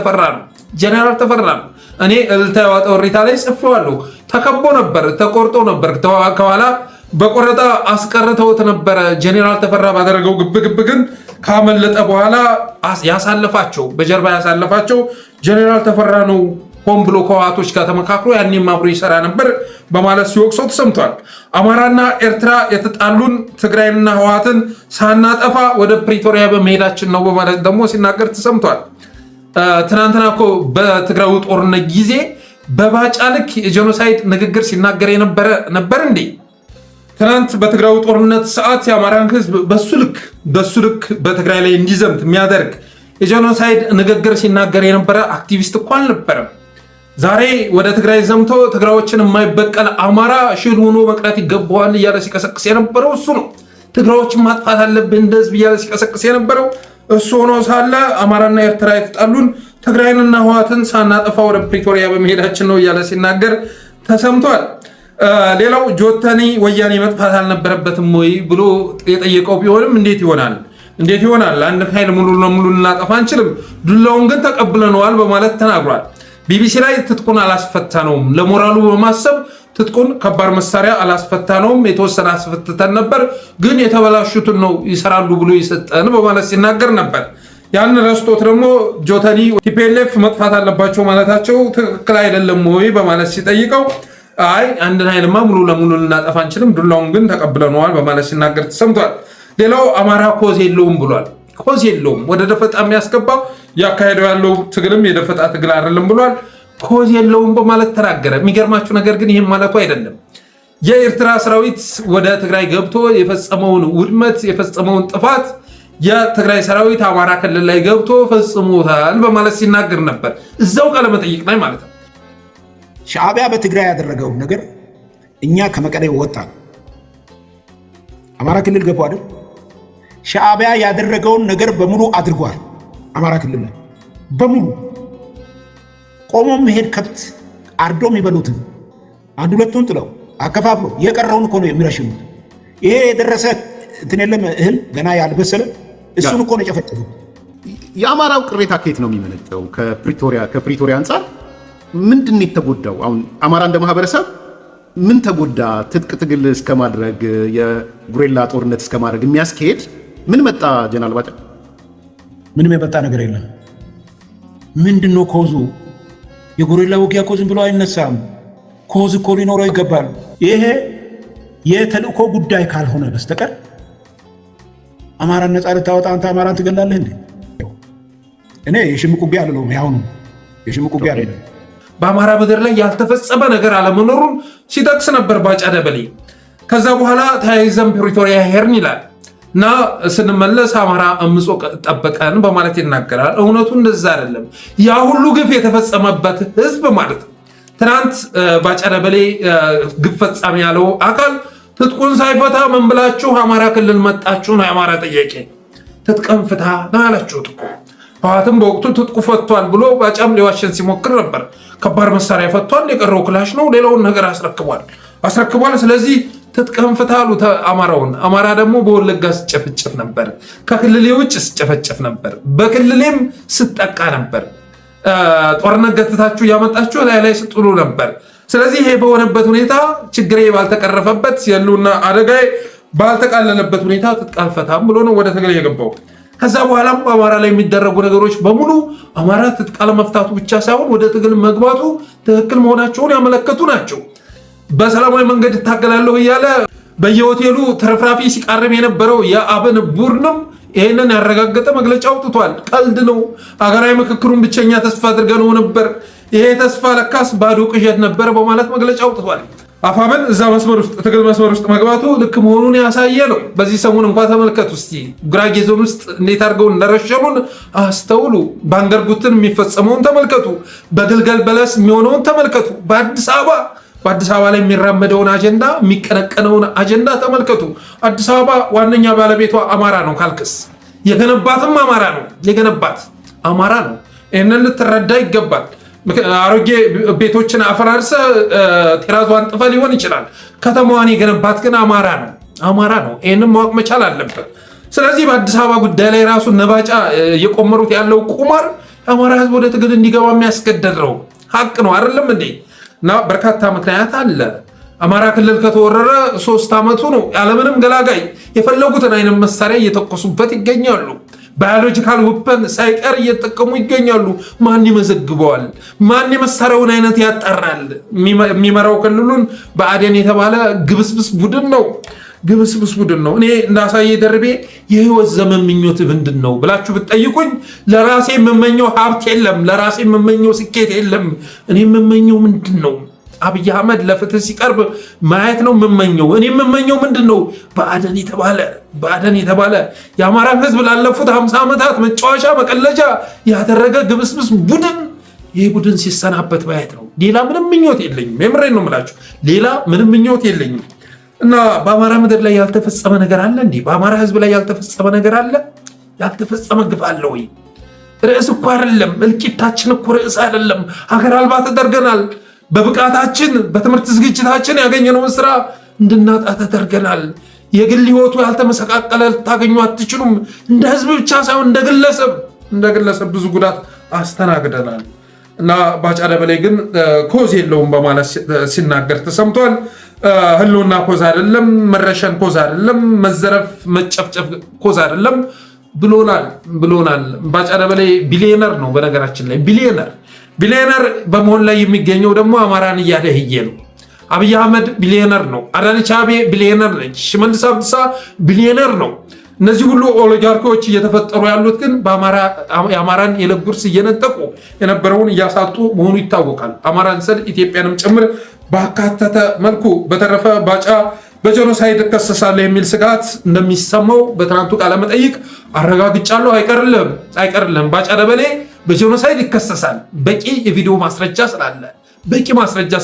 ተፈራ ነው። እኔ እልልታ የዋጠ ወሪታ ላይ ጽፌዋለሁ። ተከቦ ነበር፣ ተቆርጦ ነበር፣ ከኋላ በቆረጣ አስቀርተውት ነበረ። ጀነራል ተፈራ ባደረገው ግብግብ ግን ካመለጠ በኋላ በጀርባ ያሳለፋቸው ጀነራል ተፈራ ነው። ሆን ብሎ ከህወሓቶች ጋር ተመካክሮ ያኔም አብሮ ይሰራ ነበር በማለት ሲወቅሰው ተሰምቷል። አማራና ኤርትራ የተጣሉን ትግራይንና ህወሓትን ሳናጠፋ ወደ ፕሪቶሪያ በመሄዳችን ነው በማለት ደግሞ ሲናገር ተሰምቷል። ትናንትና እኮ በትግራዩ ጦርነት ጊዜ በባጫ ልክ የጄኖሳይድ ንግግር ሲናገር የነበረ ነበር እንዴ? ትናንት በትግራዩ ጦርነት ሰዓት የአማራን ህዝብ በሱ ልክ በትግራይ ላይ እንዲዘምት የሚያደርግ የጄኖሳይድ ንግግር ሲናገር የነበረ አክቲቪስት እኮ አልነበረም። ዛሬ ወደ ትግራይ ዘምቶ ትግራዮችን የማይበቀል አማራ ሽል ሆኖ መቅረት ይገባዋል እያለ ሲቀሰቅስ የነበረው እሱ ነው። ትግራዮችን ማጥፋት አለብን እንደ ህዝብ እያለ ሲቀሰቅስ የነበረው እሱ ሆኖ ሳለ አማራና ኤርትራ የተጣሉን ትግራይንና ህወሓትን ሳናጠፋ ወደ ፕሪቶሪያ በመሄዳችን ነው እያለ ሲናገር ተሰምቷል። ሌላው ጆተኒ ወያኔ መጥፋት አልነበረበትም ወይ ብሎ የጠየቀው ቢሆንም እንዴት ይሆናል? አንድ ኃይል ሙሉ ለሙሉ ልናጠፋ አንችልም፣ ዱላውን ግን ተቀብለነዋል በማለት ተናግሯል። ቢቢሲ ላይ ትጥቁን አላስፈታነውም፣ ለሞራሉ በማሰብ ትጥቁን ከባድ መሳሪያ አላስፈታነውም፣ የተወሰነ አስፈትተን ነበር፣ ግን የተበላሹትን ነው ይሰራሉ ብሎ ይሰጠን በማለት ሲናገር ነበር። ያን ረስቶት ደግሞ ጆተኒ ቲፒኤልኤፍ መጥፋት አለባቸው ማለታቸው ትክክል አይደለም ወይ በማለት ሲጠይቀው አይ አንድን ኃይልማ ሙሉ ለሙሉ ልናጠፋ አንችልም፣ ዱላውን ግን ተቀብለነዋል በማለት ሲናገር ተሰምቷል። ሌላው አማራ ኮዝ የለውም ብሏል። ኮዝ የለውም፣ ወደ ደፈጣ የሚያስገባው ያካሄደው ያለው ትግልም የደፈጣ ትግል አይደለም ብሏል። ኮዝ የለውም በማለት ተናገረ። የሚገርማችሁ ነገር ግን ይህም ማለቱ አይደለም። የኤርትራ ሰራዊት ወደ ትግራይ ገብቶ የፈጸመውን ውድመት የፈጸመውን ጥፋት የትግራይ ሰራዊት አማራ ክልል ላይ ገብቶ ፈጽሞታል በማለት ሲናገር ነበር። እዛው ቃለ መጠይቅ ላይ ማለት ነው። ሻዕቢያ በትግራይ ያደረገውን ነገር እኛ ከመቀሌ ወጣን፣ አማራ ክልል ገቡ አይደል? ሻዕቢያ ያደረገውን ነገር በሙሉ አድርጓል። አማራ ክልል ላይ በሙሉ ቆሞ መሄድ ከብት አርዶ የሚበሉትን አንድ ሁለቱን ጥለው አከፋፍሎ የቀረውን እኮ ነው የሚረሽኑት። ይሄ የደረሰ እንትን የለም እህል ገና ያልበሰለ እሱን እኮ ነው የጨፈጨፉት። የአማራው ቅሬታ ከየት ነው የሚመነጨው? ከፕሪቶሪያ አንጻር ምንድን ነው የተጎዳው? አሁን አማራ እንደ ማህበረሰብ ምን ተጎዳ? ትጥቅ ትግል እስከማድረግ የጉሬላ ጦርነት እስከማድረግ የሚያስኬድ ምን መጣ? ጀነራል ባጫ ምንም የመጣ ነገር የለም። ምንድነው ኮዙ? የጉሬላ ውጊያ እኮ ዝም ብሎ አይነሳም። ኮዝ እኮ ሊኖረው ይገባል። ይሄ የተልእኮ ጉዳይ ካልሆነ በስተቀር አማራን ነፃ ልታወጣ አንተ አማራን ትገላለህ እንዴ? እኔ የሽምቅ ውጊያ አልለውም። ያሁኑ የሽምቅ ውጊያ አይደለም። በአማራ ምድር ላይ ያልተፈጸመ ነገር አለመኖሩን ሲጠቅስ ነበር ባጫ ደበሌ። ከዛ በኋላ ተያይዘን ፕሪቶሪያ ሄርን ይላል እና ስንመለስ አማራ አምጾ ጠበቀን በማለት ይናገራል። እውነቱ እንደዛ አይደለም። ያ ሁሉ ግፍ የተፈጸመበት ህዝብ ማለት ነው። ትናንት ባጫ ደበሌ ግፍ ፈጻሚ ያለው አካል ትጥቁን ሳይፈታ ምን ብላችሁ አማራ ክልል መጣችሁ ነው የአማራ ጥያቄ። ትጥቅን ፍታ ነው ያላችሁት እኮ። ህወሓትም በወቅቱ ትጥቁ ፈቷል ብሎ ባጫም ሊዋሸን ሲሞክር ነበር። ከባድ መሳሪያ ፈቷል፣ የቀረው ክላሽ ነው፣ ሌላውን ነገር አስረክቧል። ስለዚህ ትጥቅን ፍታ አሉት አማራውን። አማራ ደግሞ በወለጋ ስጨፍጨፍ ነበር፣ ከክልሌ ውጭ ስጨፈጨፍ ነበር፣ በክልሌም ስጠቃ ነበር። ጦርነት ገትታችሁ እያመጣችሁ ላይ ስጥሉ ነበር። ስለዚህ ይሄ በሆነበት ሁኔታ ችግሬ ባልተቀረፈበት የሉና አደጋዬ ባልተቃለለበት ሁኔታ ትጥቅ አልፈታም ብሎ ነው ወደ ትግል የገባው። ከዛ በኋላም በአማራ ላይ የሚደረጉ ነገሮች በሙሉ አማራ ትጥቅ አለመፍታቱ ብቻ ሳይሆን ወደ ትግል መግባቱ ትክክል መሆናቸውን ያመለከቱ ናቸው። በሰላማዊ መንገድ እታገላለሁ እያለ በየሆቴሉ ተረፍራፊ ሲቃርም የነበረው የአብን ቡድንም ይህንን ያረጋገጠ መግለጫ አውጥቷል። ቀልድ ነው፣ አገራዊ ምክክሩን ብቸኛ ተስፋ አድርገነው ነበር፣ ይሄ ተስፋ ለካስ ባዶ ቅዠት ነበር በማለት መግለጫ አውጥቷል። አፋብን እዛ መስመር ውስጥ ትግል መስመር ውስጥ መግባቱ ልክ መሆኑን ያሳየ ነው። በዚህ ሰሞን እንኳ ተመልከቱ እስቲ ጉራጌ ዞን ውስጥ እንዴት አድርገው እንደረሸኑን አስተውሉ። በአንገርጉትን የሚፈጸመውን ተመልከቱ። በግልገል በለስ የሚሆነውን ተመልከቱ። በአዲስ አበባ ላይ የሚራመደውን አጀንዳ የሚቀነቀነውን አጀንዳ ተመልከቱ። አዲስ አበባ ዋነኛ ባለቤቷ አማራ ነው ካልክስ፣ የገነባትም አማራ ነው። የገነባት አማራ ነው። ይህንን ልትረዳ ይገባል። አሮጌ ቤቶችን አፈራርሰ ቴራዟን ጥፈ ሊሆን ይችላል። ከተማዋን የገነባት ግን አማራ ነው። ይህንን ማወቅ መቻል አለበት። ስለዚህ በአዲስ አበባ ጉዳይ ላይ ራሱ ነባጫ እየቆመሩት ያለው ቁማር የአማራ ህዝብ ወደ ትግል እንዲገባ የሚያስገደድረው ሀቅ ነው አይደለም እንዴ? እና በርካታ ምክንያት አለ። አማራ ክልል ከተወረረ 3 ዓመቱ ነው። ያለምንም ገላጋይ የፈለጉትን አይነት መሳሪያ እየተኮሱበት ይገኛሉ። ባዮሎጂካል ዌፐን ሳይቀር እየተጠቀሙ ይገኛሉ። ማን ይመዘግበዋል? ማን የመሳሪያውን አይነት ያጣራል? የሚመራው ክልሉን ብአዴን የተባለ ግብስብስ ቡድን ነው። እኔ እንዳሳየ ደርቤ የህይወት ዘመን ምኞት ምንድን ነው ብላችሁ ብትጠይቁኝ ለራሴ የምመኘው ሀብት የለም፣ ለራሴ የምመኘው ስኬት የለም። እኔ የምመኘው ምንድን ነው? አብይ አህመድ ለፍትህ ሲቀርብ ማየት ነው የምመኘው። እኔ የምመኘው ምንድን ነው? ብአዴን የተባለ የአማራን ህዝብ ላለፉት 50 ዓመታት መጫወቻ መቀለጃ ያደረገ ግብስብስ ቡድን፣ ይህ ቡድን ሲሰናበት ማየት ነው። ሌላ ምንም ምኞት የለኝም። የምሬን ነው የምላችሁ፣ ሌላ ምንም ምኞት የለኝም። እና በአማራ ምድር ላይ ያልተፈጸመ ነገር አለ እንዴ? በአማራ ህዝብ ላይ ያልተፈጸመ ነገር አለ? ያልተፈጸመ ግፍ አለ ወይ? ርዕስ እኮ አይደለም። እልቂታችን እኮ ርዕስ አይደለም። ሀገር አልባ ተደርገናል። በብቃታችን በትምህርት ዝግጅታችን ያገኘነውን ስራ እንድናጣ ተደርገናል። የግል ህይወቱ ያልተመሰቃቀለ ልታገኙ አትችሉም። እንደ ህዝብ ብቻ ሳይሆን እንደ ግለሰብ ብዙ ጉዳት አስተናግደናል። እና ባጫ ደበሌ ግን ኮዝ የለውም በማለት ሲናገር ተሰምቷል። ህልውና ኮዝ አይደለም፣ መረሸን ኮዝ አይደለም፣ መዘረፍ መጨፍጨፍ ኮዝ አይደለም ብሎናል። ባጫ ደበሌ ቢሊዮነር ነው። በነገራችን ላይ ቢሊዮነር በመሆን ላይ የሚገኘው ደግሞ አማራን እያደህየ ነው። አብይ አህመድ ቢሊዮነር ነው። አዳነች አቤቤ ቢሊዮነር ነች። ሽመልስ አብዲሳ ቢሊዮነር ነው። እነዚህ ሁሉ ኦሊጋርኮች እየተፈጠሩ ያሉት ግን የአማራን የዕለት ጉርስ እየነጠቁ የነበረውን እያሳጡ መሆኑ ይታወቃል። አማራን ስል ኢትዮጵያንም ጭምር ባካተተ መልኩ። በተረፈ ባጫ በጄኖሳይድ እከሰሳለሁ የሚል ስጋት እንደሚሰማው በትናንቱ ቃለ መጠይቅ አረጋግጫለሁ። አይቀርልም ባጫ ደበሌ በጄኖሳይድ ይከሰሳል። በቂ የቪዲዮ ማስረጃ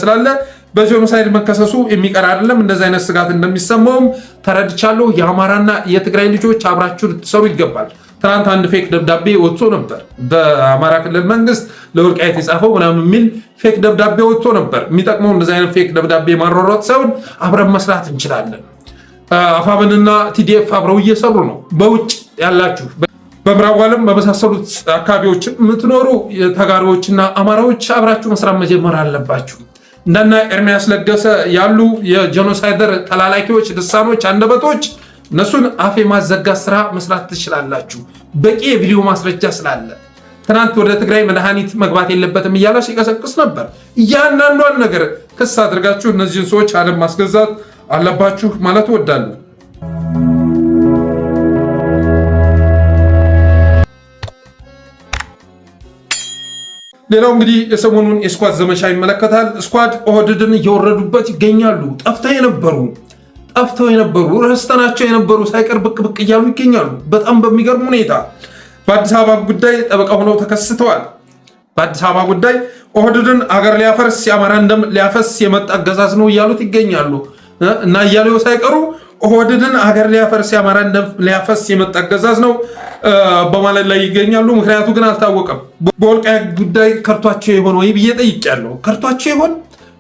ስላለ በጄኖሳይድ መከሰሱ የሚቀር አይደለም። እንደዚህ አይነት ስጋት እንደሚሰማውም ተረድቻለሁ። የአማራና የትግራይ ልጆች አብራችሁ ልትሰሩ ይገባል። ትናንት አንድ ፌክ ደብዳቤ ወጥቶ ነበር። በአማራ ክልል መንግስት ለወልቃይት የጻፈው ምናምን የሚል ፌክ ደብዳቤ ወጥቶ ነበር። የሚጠቅመው እንደዚህ አይነት ፌክ ደብዳቤ ማሯሯጥ ሳይሆን አብረን መስራት እንችላለን። አፋብንና ቲዲኤፍ አብረው እየሰሩ ነው። በውጭ ያላችሁ በምዕራብ ዓለም በመሳሰሉት አካባቢዎች የምትኖሩ ተጋሪዎችና አማራዎች አብራችሁ መስራት መጀመር አለባችሁ። እንደነ ኤርሚያስ ለገሰ ያሉ የጄኖሳይደር ተላላኪዎች፣ ልሳኖች፣ አንደበቶች እነሱን አፍ የማዘጋት ስራ መስራት ትችላላችሁ። በቂ የቪዲዮ ማስረጃ ስላለ ትናንት ወደ ትግራይ መድኃኒት መግባት የለበትም እያለ ሲቀሰቅስ ነበር። እያንዳንዷን ነገር ክስ አድርጋችሁ እነዚህን ሰዎች ዓለም ማስገዛት አለባችሁ ማለት እወዳለሁ። ሌላው እንግዲህ የሰሞኑን የስኳድ ዘመቻ ይመለከታል። ስኳድ ኦህዴድን እየወረዱበት ይገኛሉ። ጠፍተው የነበሩ ረስተናቸው የነበሩ ሳይቀር ብቅ እያሉ ይገኛሉ። በጣም በሚገርም ሁኔታ በአዲስ አበባ ጉዳይ ጠበቃ ሆነው ተከስተዋል። በአዲስ አበባ ጉዳይ ኦህዴድን አገር ሊያፈርስ የአማራን ደም ሊያፈስ የመጣ አገዛዝ ነው እያሉት ይገኛሉ እና እያሌው ሳይቀሩ ኦህዴድን አገር ሊያፈርስ የአማራን ደም ሊያፈስ የመጣ አገዛዝ ነው በማለት ላይ ይገኛሉ። ምክንያቱ ግን አልታወቀም። በወልቃይት ጉዳይ ከርቷቸው ይሆን ወይ ብዬ ጠይቄያለሁ። ከርቷቸው ይሆን?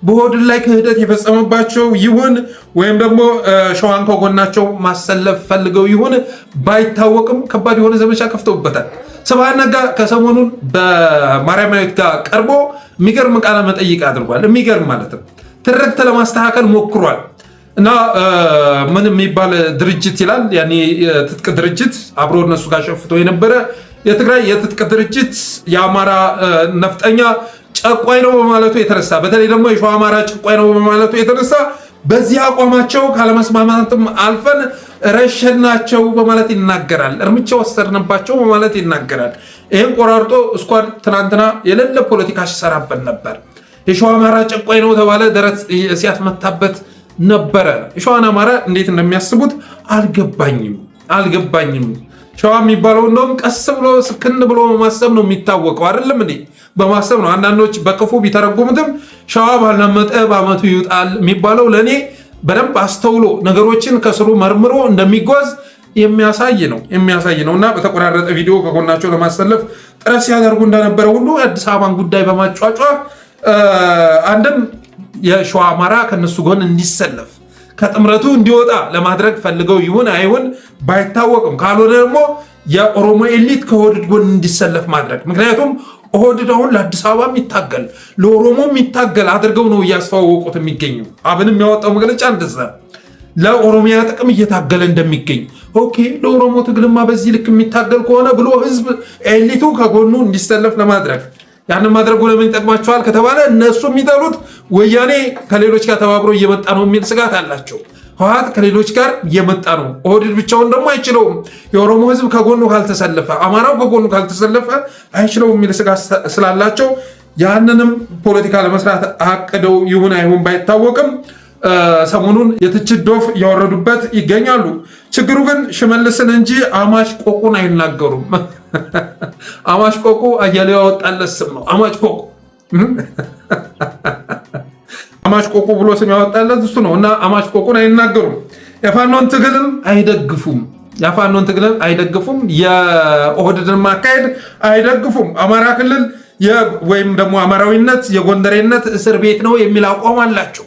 በኦህዴድ ላይ ክህደት የፈጸመባቸው ይሆን? ወይም ደግሞ ሸዋን ከጎናቸው ማሰለፍ ፈልገው ይሆን? ባይታወቅም ከባድ የሆነ ዘመቻ ከፍተውበታል። ስብሃት ነጋ ከሰሞኑን በማርያማዊት ጋር ቀርቦ የሚገርም ቃለ መጠይቅ አድርጓል። የሚገርም ማለት ነው። ትርክት ለማስተካከል ሞክሯል እና ምን የሚባል ድርጅት ይላል ያኔ የትጥቅ ድርጅት አብሮ እነሱ ጋር ሸፍቶ የነበረ የትግራይ የትጥቅ ድርጅት የአማራ ነፍጠኛ ጨቋይ ነው በማለቱ የተነሳ በተለይ ደግሞ የሸዋ አማራ ጨቋይ ነው በማለቱ የተነሳ በዚህ አቋማቸው ካለመስማማትም አልፈን ረሸናቸው በማለት ይናገራል። እርምጃ ወሰድንባቸው በማለት ይናገራል። ይህን ቆራርጦ ስኳድ ትናንትና የሌለ ፖለቲካ ሲሰራበት ነበር። የሸዋ አማራ ጨቋይ ነው ተባለ፣ ደረት ሲያስመታበት ነበረ። የሸዋን አማራ እንዴት እንደሚያስቡት አልገባኝም። ሸዋ የሚባለው እንደውም ቀስ ብሎ ስክን ብሎ በማሰብ ነው የሚታወቀው አይደለም እንዴ? በማሰብ ነው። አንዳንዶች በክፉ ቢተረጉሙትም ሸዋ ባልለመጠ በዓመቱ ይውጣል የሚባለው ለእኔ በደንብ አስተውሎ ነገሮችን ከስሩ መርምሮ እንደሚጓዝ የሚያሳይ ነው እና በተቆራረጠ ቪዲዮ ከጎናቸው ለማሰለፍ ጥረት ሲያደርጉ እንደነበረ ሁሉ የአዲስ አበባን ጉዳይ በማጫጫ አንድም የሸዋ አማራ ከነሱ ጎን እንዲሰለፍ ከጥምረቱ እንዲወጣ ለማድረግ ፈልገው ይሁን አይሁን ባይታወቅም፣ ካልሆነ ደግሞ የኦሮሞ ኤሊት ከኦህዴድ ጎን እንዲሰለፍ ማድረግ። ምክንያቱም ኦህዴድ አሁን ለአዲስ አበባ የሚታገል ለኦሮሞ የሚታገል አድርገው ነው እያስተዋወቁት የሚገኙ። አብንም የሚያወጣው መግለጫ እንደዛ ለኦሮሚያ ጥቅም እየታገለ እንደሚገኝ ኦኬ፣ ለኦሮሞ ትግልማ በዚህ ልክ የሚታገል ከሆነ ብሎ ህዝብ ኤሊቱ ከጎኑ እንዲሰለፍ ለማድረግ ያንን ማድረጉ ለምን ይጠቅማቸዋል ከተባለ እነሱ የሚጠሉት ወያኔ ከሌሎች ጋር ተባብሮ እየመጣ ነው የሚል ስጋት አላቸው። ህወሓት ከሌሎች ጋር እየመጣ ነው፣ ኦህዴድ ብቻውን ደግሞ አይችለውም፣ የኦሮሞ ህዝብ ከጎኑ ካልተሰለፈ፣ አማራው ከጎኑ ካልተሰለፈ አይችለውም የሚል ስጋት ስላላቸው ያንንም ፖለቲካ ለመስራት አቅደው ይሁን አይሁን ባይታወቅም ሰሞኑን የትችት ዶፍ እያወረዱበት ይገኛሉ። ችግሩ ግን ሽመልስን እንጂ አማች ቆቁን አይናገሩም። አማች ቆቁ አያሌው ያወጣለት ስም ነው። አማች ቆቁ አማች ቆቁ ብሎ ስም ያወጣለት እሱ ነው እና አማች ቆቁን አይናገሩም። የፋኖን ትግልም አይደግፉም። የኦህዴድን ማካሄድ አይደግፉም። አማራ ክልል ወይም ደግሞ አማራዊነት የጎንደሬነት እስር ቤት ነው የሚል አቋም አላቸው።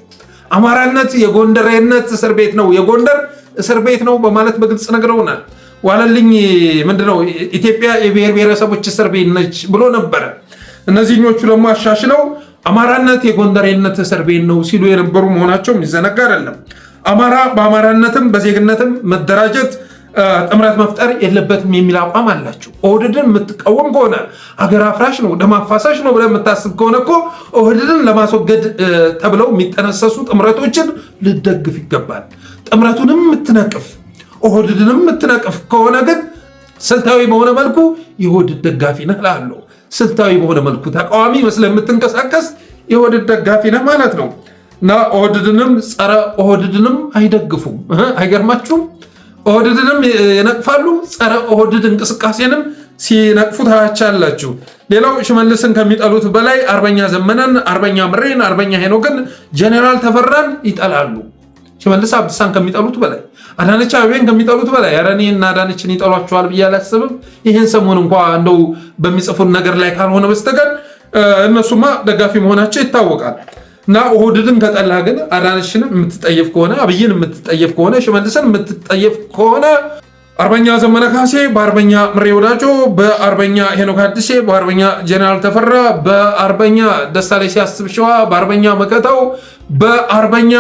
አማራነት የጎንደሬነት እስር ቤት ነው፣ የጎንደር እስር ቤት ነው በማለት በግልጽ ነግረውናል። ዋለልኝ ምንድነው ኢትዮጵያ የብሔር ብሔረሰቦች እስር ቤት ነች ብሎ ነበረ። እነዚህኞቹ ደግሞ አሻሽለው አማራነት የጎንደሬነት እስር ቤት ነው ሲሉ የነበሩ መሆናቸው የሚዘነጋ አይደለም። አማራ በአማራነትም በዜግነትም መደራጀት ጥምረት መፍጠር የለበትም የሚል አቋም አላቸው። ኦህዴድን የምትቃወም ከሆነ አገር አፍራሽ ነው ደም አፋሳሽ ነው ብለህ የምታስብ ከሆነ እኮ ኦህዴድን ለማስወገድ ተብለው የሚጠነሰሱ ጥምረቶችን ልደግፍ ይገባል። ጥምረቱንም የምትነቅፍ ኦህዴድንም የምትነቅፍ ከሆነ ግን ስልታዊ በሆነ መልኩ የኦህዴድ ደጋፊ ነህ እላለሁ። ስልታዊ በሆነ መልኩ ተቃዋሚ መስለህ የምትንቀሳቀስ የኦህዴድ ደጋፊ ነህ ማለት ነው። እና ኦህዴድንም ጸረ ኦህዴድንም አይደግፉም። አይገርማችሁም? ኦህዴድንም ይነቅፋሉ፣ ጸረ ኦህዴድ እንቅስቃሴንም ሲነቅፉ ታያቻላችሁ። ሌላው ሽመልስን ከሚጠሉት በላይ አርበኛ ዘመነን፣ አርበኛ ምሬን፣ አርበኛ ሄኖክን፣ ጀኔራል ተፈራን ይጠላሉ። ሽመልስ አብዲሳን ከሚጠሉት በላይ፣ አዳነች አቤቤን ከሚጠሉት በላይ። ኧረ እኔ እና አዳነችን ይጠሏቸዋል ብዬ አላስብም። ይህን ሰሞን እንኳ እንደው በሚጽፉን ነገር ላይ ካልሆነ በስተቀር እነሱማ ደጋፊ መሆናቸው ይታወቃል። እና ኦህዴድን ከጠላ ግን አዳነችን የምትጠየፍ ከሆነ፣ አብይን የምትጠየፍ ከሆነ፣ ሽመልስን የምትጠየፍ ከሆነ አርበኛ ዘመነ ካሴ በአርበኛ ምሬ ወዳጆ፣ በአርበኛ ሄኖክ አዲሴ፣ በአርበኛ ጀነራል ተፈራ፣ በአርበኛ ደሳለኝ ሲያስብ ሸዋ፣ በአርበኛ መከታው፣ በአርበኛ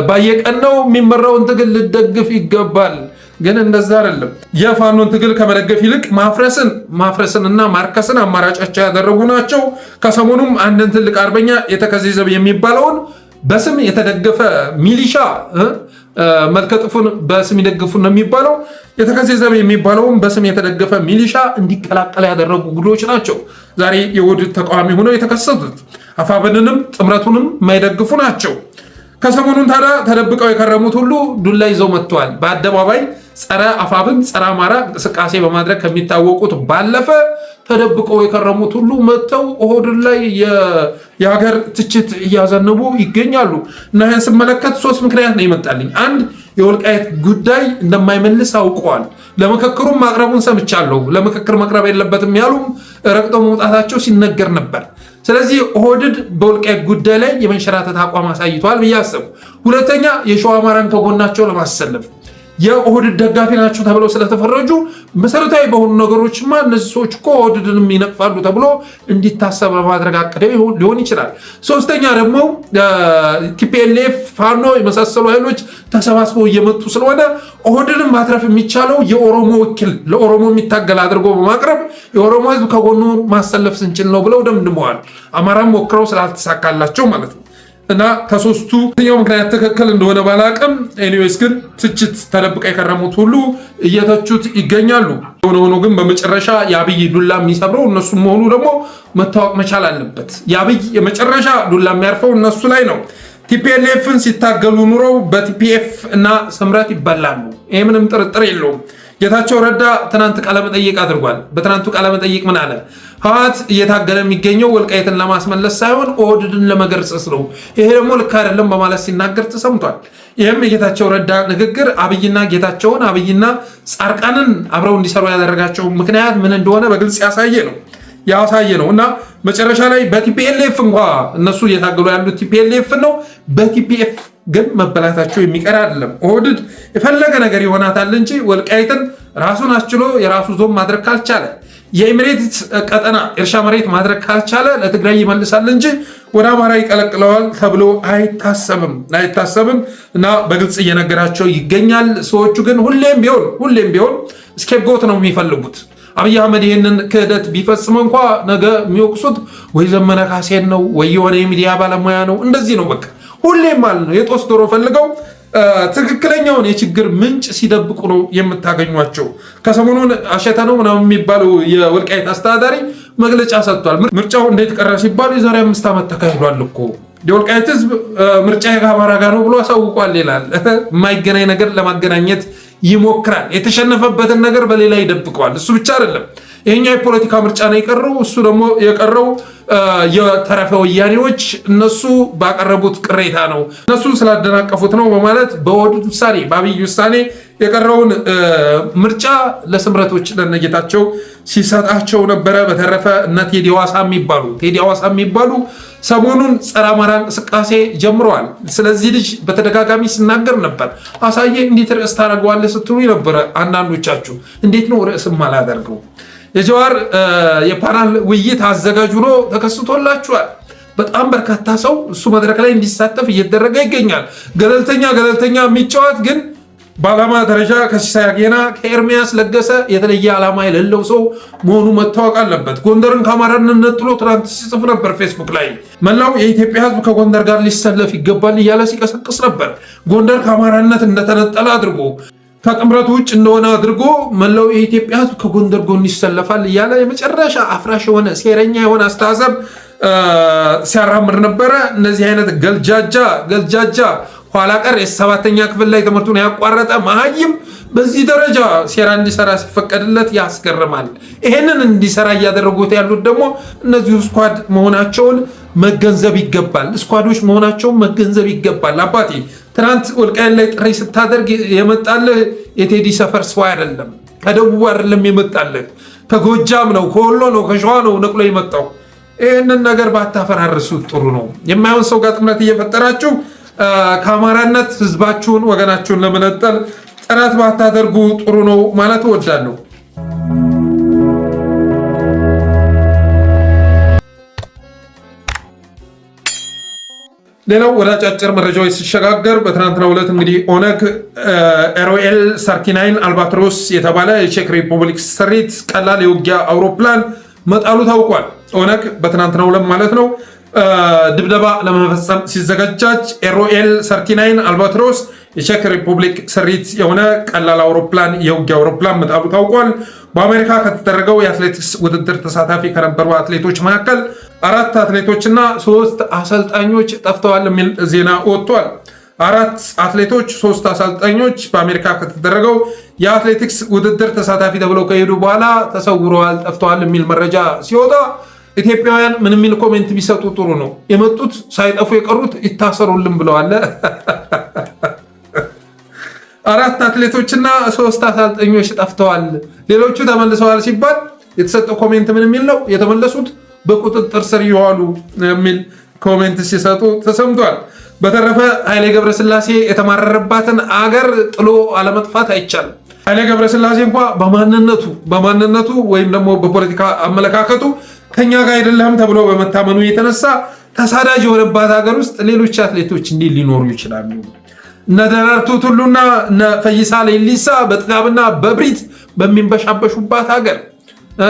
ባየቀናው የሚመራውን ትግል ልደግፍ ይገባል። ግን እንደዛ አይደለም። የፋኖን ትግል ከመደገፍ ይልቅ ማፍረስን እና ማርከስን አማራጫቸው ያደረጉ ናቸው። ከሰሞኑም አንድን ትልቅ አርበኛ የተከዜ ዘብ የሚባለውን በስም የተደገፈ ሚሊሻ መልከጥፉን በስም ይደግፉ ነው የሚባለው። የተከዜ ዘብ የሚባለውን በስም የተደገፈ ሚሊሻ እንዲቀላቀል ያደረጉ ጉዶች ናቸው ዛሬ የኦህዴድ ተቃዋሚ ሆነው የተከሰቱት። አፋብንንም ጥምረቱንም የማይደግፉ ናቸው። ከሰሞኑን ታዲያ ተደብቀው የከረሙት ሁሉ ዱላ ይዘው መጥተዋል። በአደባባይ ጸረ አፋብን ጸረ አማራ እንቅስቃሴ በማድረግ ከሚታወቁት ባለፈ ተደብቀው የከረሙት ሁሉ መጥተው ኦህዴድ ላይ የሀገር ትችት እያዘነቡ ይገኛሉ። እና ይህን ስመለከት 3 ምክንያት ነው ይመጣልኝ። አንድ፣ የወልቃይት ጉዳይ እንደማይመልስ አውቀዋል። ለምክክሩም ማቅረቡን ሰምቻለሁ። ለምክክር መቅረብ የለበትም ያሉም ረግጠው መውጣታቸው ሲነገር ነበር። ስለዚህ ኦህዴድ በወልቃይት ጉዳይ ላይ የመንሸራተት አቋም አሳይቷል ብዬ አሰብኩ። ሁለተኛ፣ የሸዋ አማራን ከጎናቸው ለማሰለፍ የኦህዴድ ደጋፊ ናቸው ተብለው ስለተፈረጁ መሰረታዊ በሆኑ ነገሮችማ እነዚህ ሰዎች እኮ ኦህዴድንም ይነቅፋሉ ተብሎ እንዲታሰብ ለማድረግ አቅደው ሊሆን ይችላል። ሶስተኛ ደግሞ ቲፒኤልኤፍ፣ ፋኖ የመሳሰሉ ኃይሎች ተሰባስበው እየመጡ ስለሆነ ኦህዴድን ማትረፍ የሚቻለው የኦሮሞ ወኪል ለኦሮሞ የሚታገል አድርጎ በማቅረብ የኦሮሞ ሕዝብ ከጎኑ ማሰለፍ ስንችል ነው ብለው ደምድመዋል። አማራም ሞክረው ስላልተሳካላቸው ማለት ነው። እና ከሶስቱ የትኛው ምክንያት ትክክል እንደሆነ ባላቅም ኤኒዌይስ ግን ትችት ተደብቀው የከረሙት ሁሉ እየተቹት ይገኛሉ። ሆኖ ግን በመጨረሻ የአብይ ዱላ የሚሰብረው እነሱ መሆኑ ደግሞ መታወቅ መቻል አለበት። የአብይ የመጨረሻ ዱላ የሚያርፈው እነሱ ላይ ነው። ቲፒኤልኤፍን ሲታገሉ ኑረው በቲፒኤፍ እና ስምረት ይበላሉ። ይህ ምንም ጥርጥር የለውም። ጌታቸው ረዳ ትናንት ቃለመጠይቅ አድርጓል። በትናንቱ ቃለመጠይቅ ምን አለ? ህወሓት እየታገለ የሚገኘው ወልቃይትን ለማስመለስ ሳይሆን ኦህዴድን ለመገርሰስ ነው። ይሄ ደግሞ ልክ አይደለም በማለት ሲናገር ተሰምቷል። ይህም የጌታቸው ረዳ ንግግር አብይና ጌታቸውን አብይና ጻድቃንን አብረው እንዲሰሩ ያደረጋቸው ምክንያት ምን እንደሆነ በግልጽ ያሳየ ነው እና መጨረሻ ላይ በቲፒኤልኤፍ እንኳ እነሱ እየታገሉ ያሉት ቲፒኤልኤፍ ነው። በቲፒኤፍ ግን መበላታቸው የሚቀር አይደለም። ኦህዴድ የፈለገ ነገር ይሆናታል እንጂ ወልቃይትን ራሱን አስችሎ የራሱ ዞን ማድረግ ካልቻለ፣ የኤሚሬት ቀጠና እርሻ መሬት ማድረግ ካልቻለ ለትግራይ ይመልሳል እንጂ ወደ አማራ ይቀለቅለዋል ተብሎ አይታሰብም እና በግልጽ እየነገራቸው ይገኛል። ሰዎቹ ግን ሁሌም ቢሆን ስኬፕጎት ነው የሚፈልጉት። አብይ አህመድ ይህንን ክህደት ቢፈጽም እንኳ ነገ የሚወቅሱት ወይ ዘመነ ካሴን ነው ወይ የሆነ የሚዲያ ባለሙያ ነው። እንደዚህ ነው በቃ ሁሌም ማለት ነው። የጦስ ዶሮ ፈልገው ትክክለኛውን የችግር ምንጭ ሲደብቁ ነው የምታገኟቸው። ከሰሞኑን አሸተ ነው ምናምን የሚባለው የወልቃይት አስተዳዳሪ መግለጫ ሰጥቷል። ምርጫው እንዴት ቀረ ሲባል የዛሬ 5 ዓመት ተካሂዷል እኮ የወልቃይት ህዝብ ምርጫ ከአማራ ጋር ነው ብሎ አሳውቋል ይላል። የማይገናኝ ነገር ለማገናኘት ይሞክራል። የተሸነፈበትን ነገር በሌላ ይደብቀዋል። እሱ ብቻ አይደለም፣ ይሄኛው የፖለቲካ ምርጫ ነው የቀረው። እሱ ደግሞ የቀረው የተረፈ ወያኔዎች እነሱ ባቀረቡት ቅሬታ ነው፣ እነሱ ስላደናቀፉት ነው በማለት በኦህዴድ ውሳኔ በአብይ ውሳኔ የቀረውን ምርጫ ለስምረቶች ለነጌታቸው ሲሰጣቸው ነበረ። በተረፈ እነ ቴዲ ሐዋሳ የሚባሉ ሰሞኑን ጸረ አማራ እንቅስቃሴ ጀምረዋል። ስለዚህ ልጅ በተደጋጋሚ ሲናገር ነበር። አሳየ እንዴት ርዕስ ታደርገዋለህ ስትሉ ነበረ አንዳንዶቻችሁ። እንዴት ነው ርዕስም አላደርገው? የጀዋር የፓናል ውይይት አዘጋጅ ሆኖ ተከስቶላችኋል። በጣም በርካታ ሰው እሱ መድረክ ላይ እንዲሳተፍ እየተደረገ ይገኛል። ገለልተኛ የሚጫወት ግን በዓላማ ደረጃ ከሲሳይ አጌና ከኤርሚያስ ለገሰ የተለየ ዓላማ የሌለው ሰው መሆኑ መታወቅ አለበት። ጎንደርን ከአማራነት ነጥሎ ትናንት ሲጽፍ ነበር ፌስቡክ ላይ። መላው የኢትዮጵያ ሕዝብ ከጎንደር ጋር ሊሰለፍ ይገባል እያለ ሲቀሰቅስ ነበር። ጎንደር ከአማራነት እንደተነጠለ አድርጎ ከጥምረቱ ውጭ እንደሆነ አድርጎ መላው የኢትዮጵያ ሕዝብ ከጎንደር ጎን ይሰለፋል እያለ የመጨረሻ አፍራሽ የሆነ ሴረኛ የሆነ አስተሳሰብ ሲያራምር ነበረ። እነዚህ አይነት ገልጃጃ ኋላ ቀር የሰባተኛ ክፍል ላይ ትምህርቱን ያቋረጠ መሀይም በዚህ ደረጃ ሴራ እንዲሰራ ሲፈቀድለት ያስገርማል። ይሄንን እንዲሰራ እያደረጉት ያሉት ደግሞ እነዚሁ ስኳድ መሆናቸውን መገንዘብ ይገባል። ስኳዶች መሆናቸውን መገንዘብ ይገባል። አባቴ ትናንት ወልቃይት ላይ ጥሪ ስታደርግ የመጣልህ የቴዲ ሰፈር ሰው አይደለም፣ ከደቡብ አይደለም የመጣልህ፣ ከጎጃም ነው፣ ከወሎ ነው፣ ከሸዋ ነው ነቅሎ የመጣው። ይህንን ነገር ባታፈራርሱት ጥሩ ነው። የማይሆን ሰው ጋር ጥምረት እየፈጠራችሁ ከአማራነት ህዝባችሁን ወገናችሁን ለመነጠል ጥረት ባታደርጉ ጥሩ ነው ማለት እወዳለሁ። ሌላው ወደ አጫጭር መረጃዎች ሲሸጋገር በትናንትናው ዕለት እንግዲህ ኦነግ ኤሮኤል 39 አልባትሮስ የተባለ የቼክ ሪፐብሊክ ስሪት ቀላል የውጊያ አውሮፕላን መጣሉ ታውቋል። ኦነግ በትናንትናው ዕለት ማለት ነው ድብደባ ለመፈጸም ሲዘጋጃጅ ኤሮኤል 39 አልባትሮስ የቼክ ሪፐብሊክ ስሪት የሆነ ቀላል አውሮፕላን የውጊያ አውሮፕላን መጣሉ ታውቋል። በአሜሪካ ከተደረገው የአትሌቲክስ ውድድር ተሳታፊ ከነበሩ አትሌቶች መካከል 4 አትሌቶችና 3 አሰልጣኞች ጠፍተዋል የሚል ዜና ወጥቷል። 4 አትሌቶች 3 አሰልጣኞች በአሜሪካ ከተደረገው የአትሌቲክስ ውድድር ተሳታፊ ተብለው ከሄዱ በኋላ ተሰውረዋል፣ ጠፍተዋል የሚል መረጃ ሲወጣ ኢትዮጵያውያን ምን የሚል ኮሜንት ቢሰጡ ጥሩ ነው? የመጡት ሳይጠፉ የቀሩት ይታሰሩልን ብለዋል። 4 አትሌቶችና 3 አሰልጣኞች ጠፍተዋል፣ ሌሎቹ ተመልሰዋል ሲባል የተሰጠው ኮሜንት ምን የሚል ነው? የተመለሱት በቁጥጥር ስር ይዋሉ የሚል ኮሜንት ሲሰጡ ተሰምቷል። በተረፈ ኃይሌ ገብረስላሴ የተማረረባትን አገር ጥሎ አለመጥፋት አይቻልም። ኃይሌ ገብረስላሴ እንኳ በማንነቱ ወይም ደግሞ በፖለቲካ አመለካከቱ ከኛ ጋር አይደለም ተብሎ በመታመኑ የተነሳ ተሳዳጅ የሆነባት ሀገር ውስጥ ሌሎች አትሌቶች እንዲህ ሊኖሩ ይችላሉ። እነ ደራርቱ ቱሉና እነ ፈይሳ ሌሊሳ በጥጋብና በብሪት በሚንበሻበሹባት ሀገር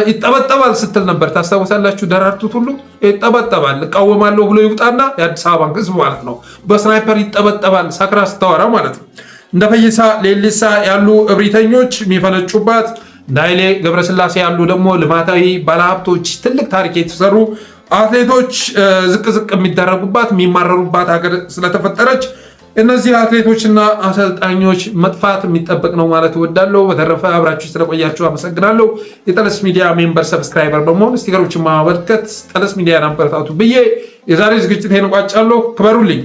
ይጠበጠባል ስትል ነበር። ታስታውሳላችሁ? ደራርቱ ቱሉ ይጠበጠባል እቃወማለሁ ብሎ ይውጣና የአዲስ አበባ ሕዝብ ማለት ነው በስናይፐር ይጠበጠባል፣ ሳክራ ስታወራ ማለት ነው። እንደ ፈይሳ ሌሊሳ ያሉ እብሪተኞች የሚፈነጩባት፣ እንደ ኃይሌ ገብረስላሴ ያሉ ደግሞ ልማታዊ ባለሀብቶች፣ ትልቅ ታሪክ የተሰሩ አትሌቶች ዝቅ የሚደረጉባት የሚማረሩባት ሀገር ስለተፈጠረች እነዚህ አትሌቶችና አሰልጣኞች መጥፋት የሚጠበቅ ነው ማለት እወዳለሁ። በተረፈ አብራችሁ ስለቆያችሁ አመሰግናለሁ። የጠለስ ሚዲያ ሜምበር ሰብስክራይበር በመሆን ስቲከሮችን ማበርከት ጠለስ ሚዲያን አበረታቱ ብዬ የዛሬ ዝግጅቴን እቋጫለሁ። ክበሩልኝ።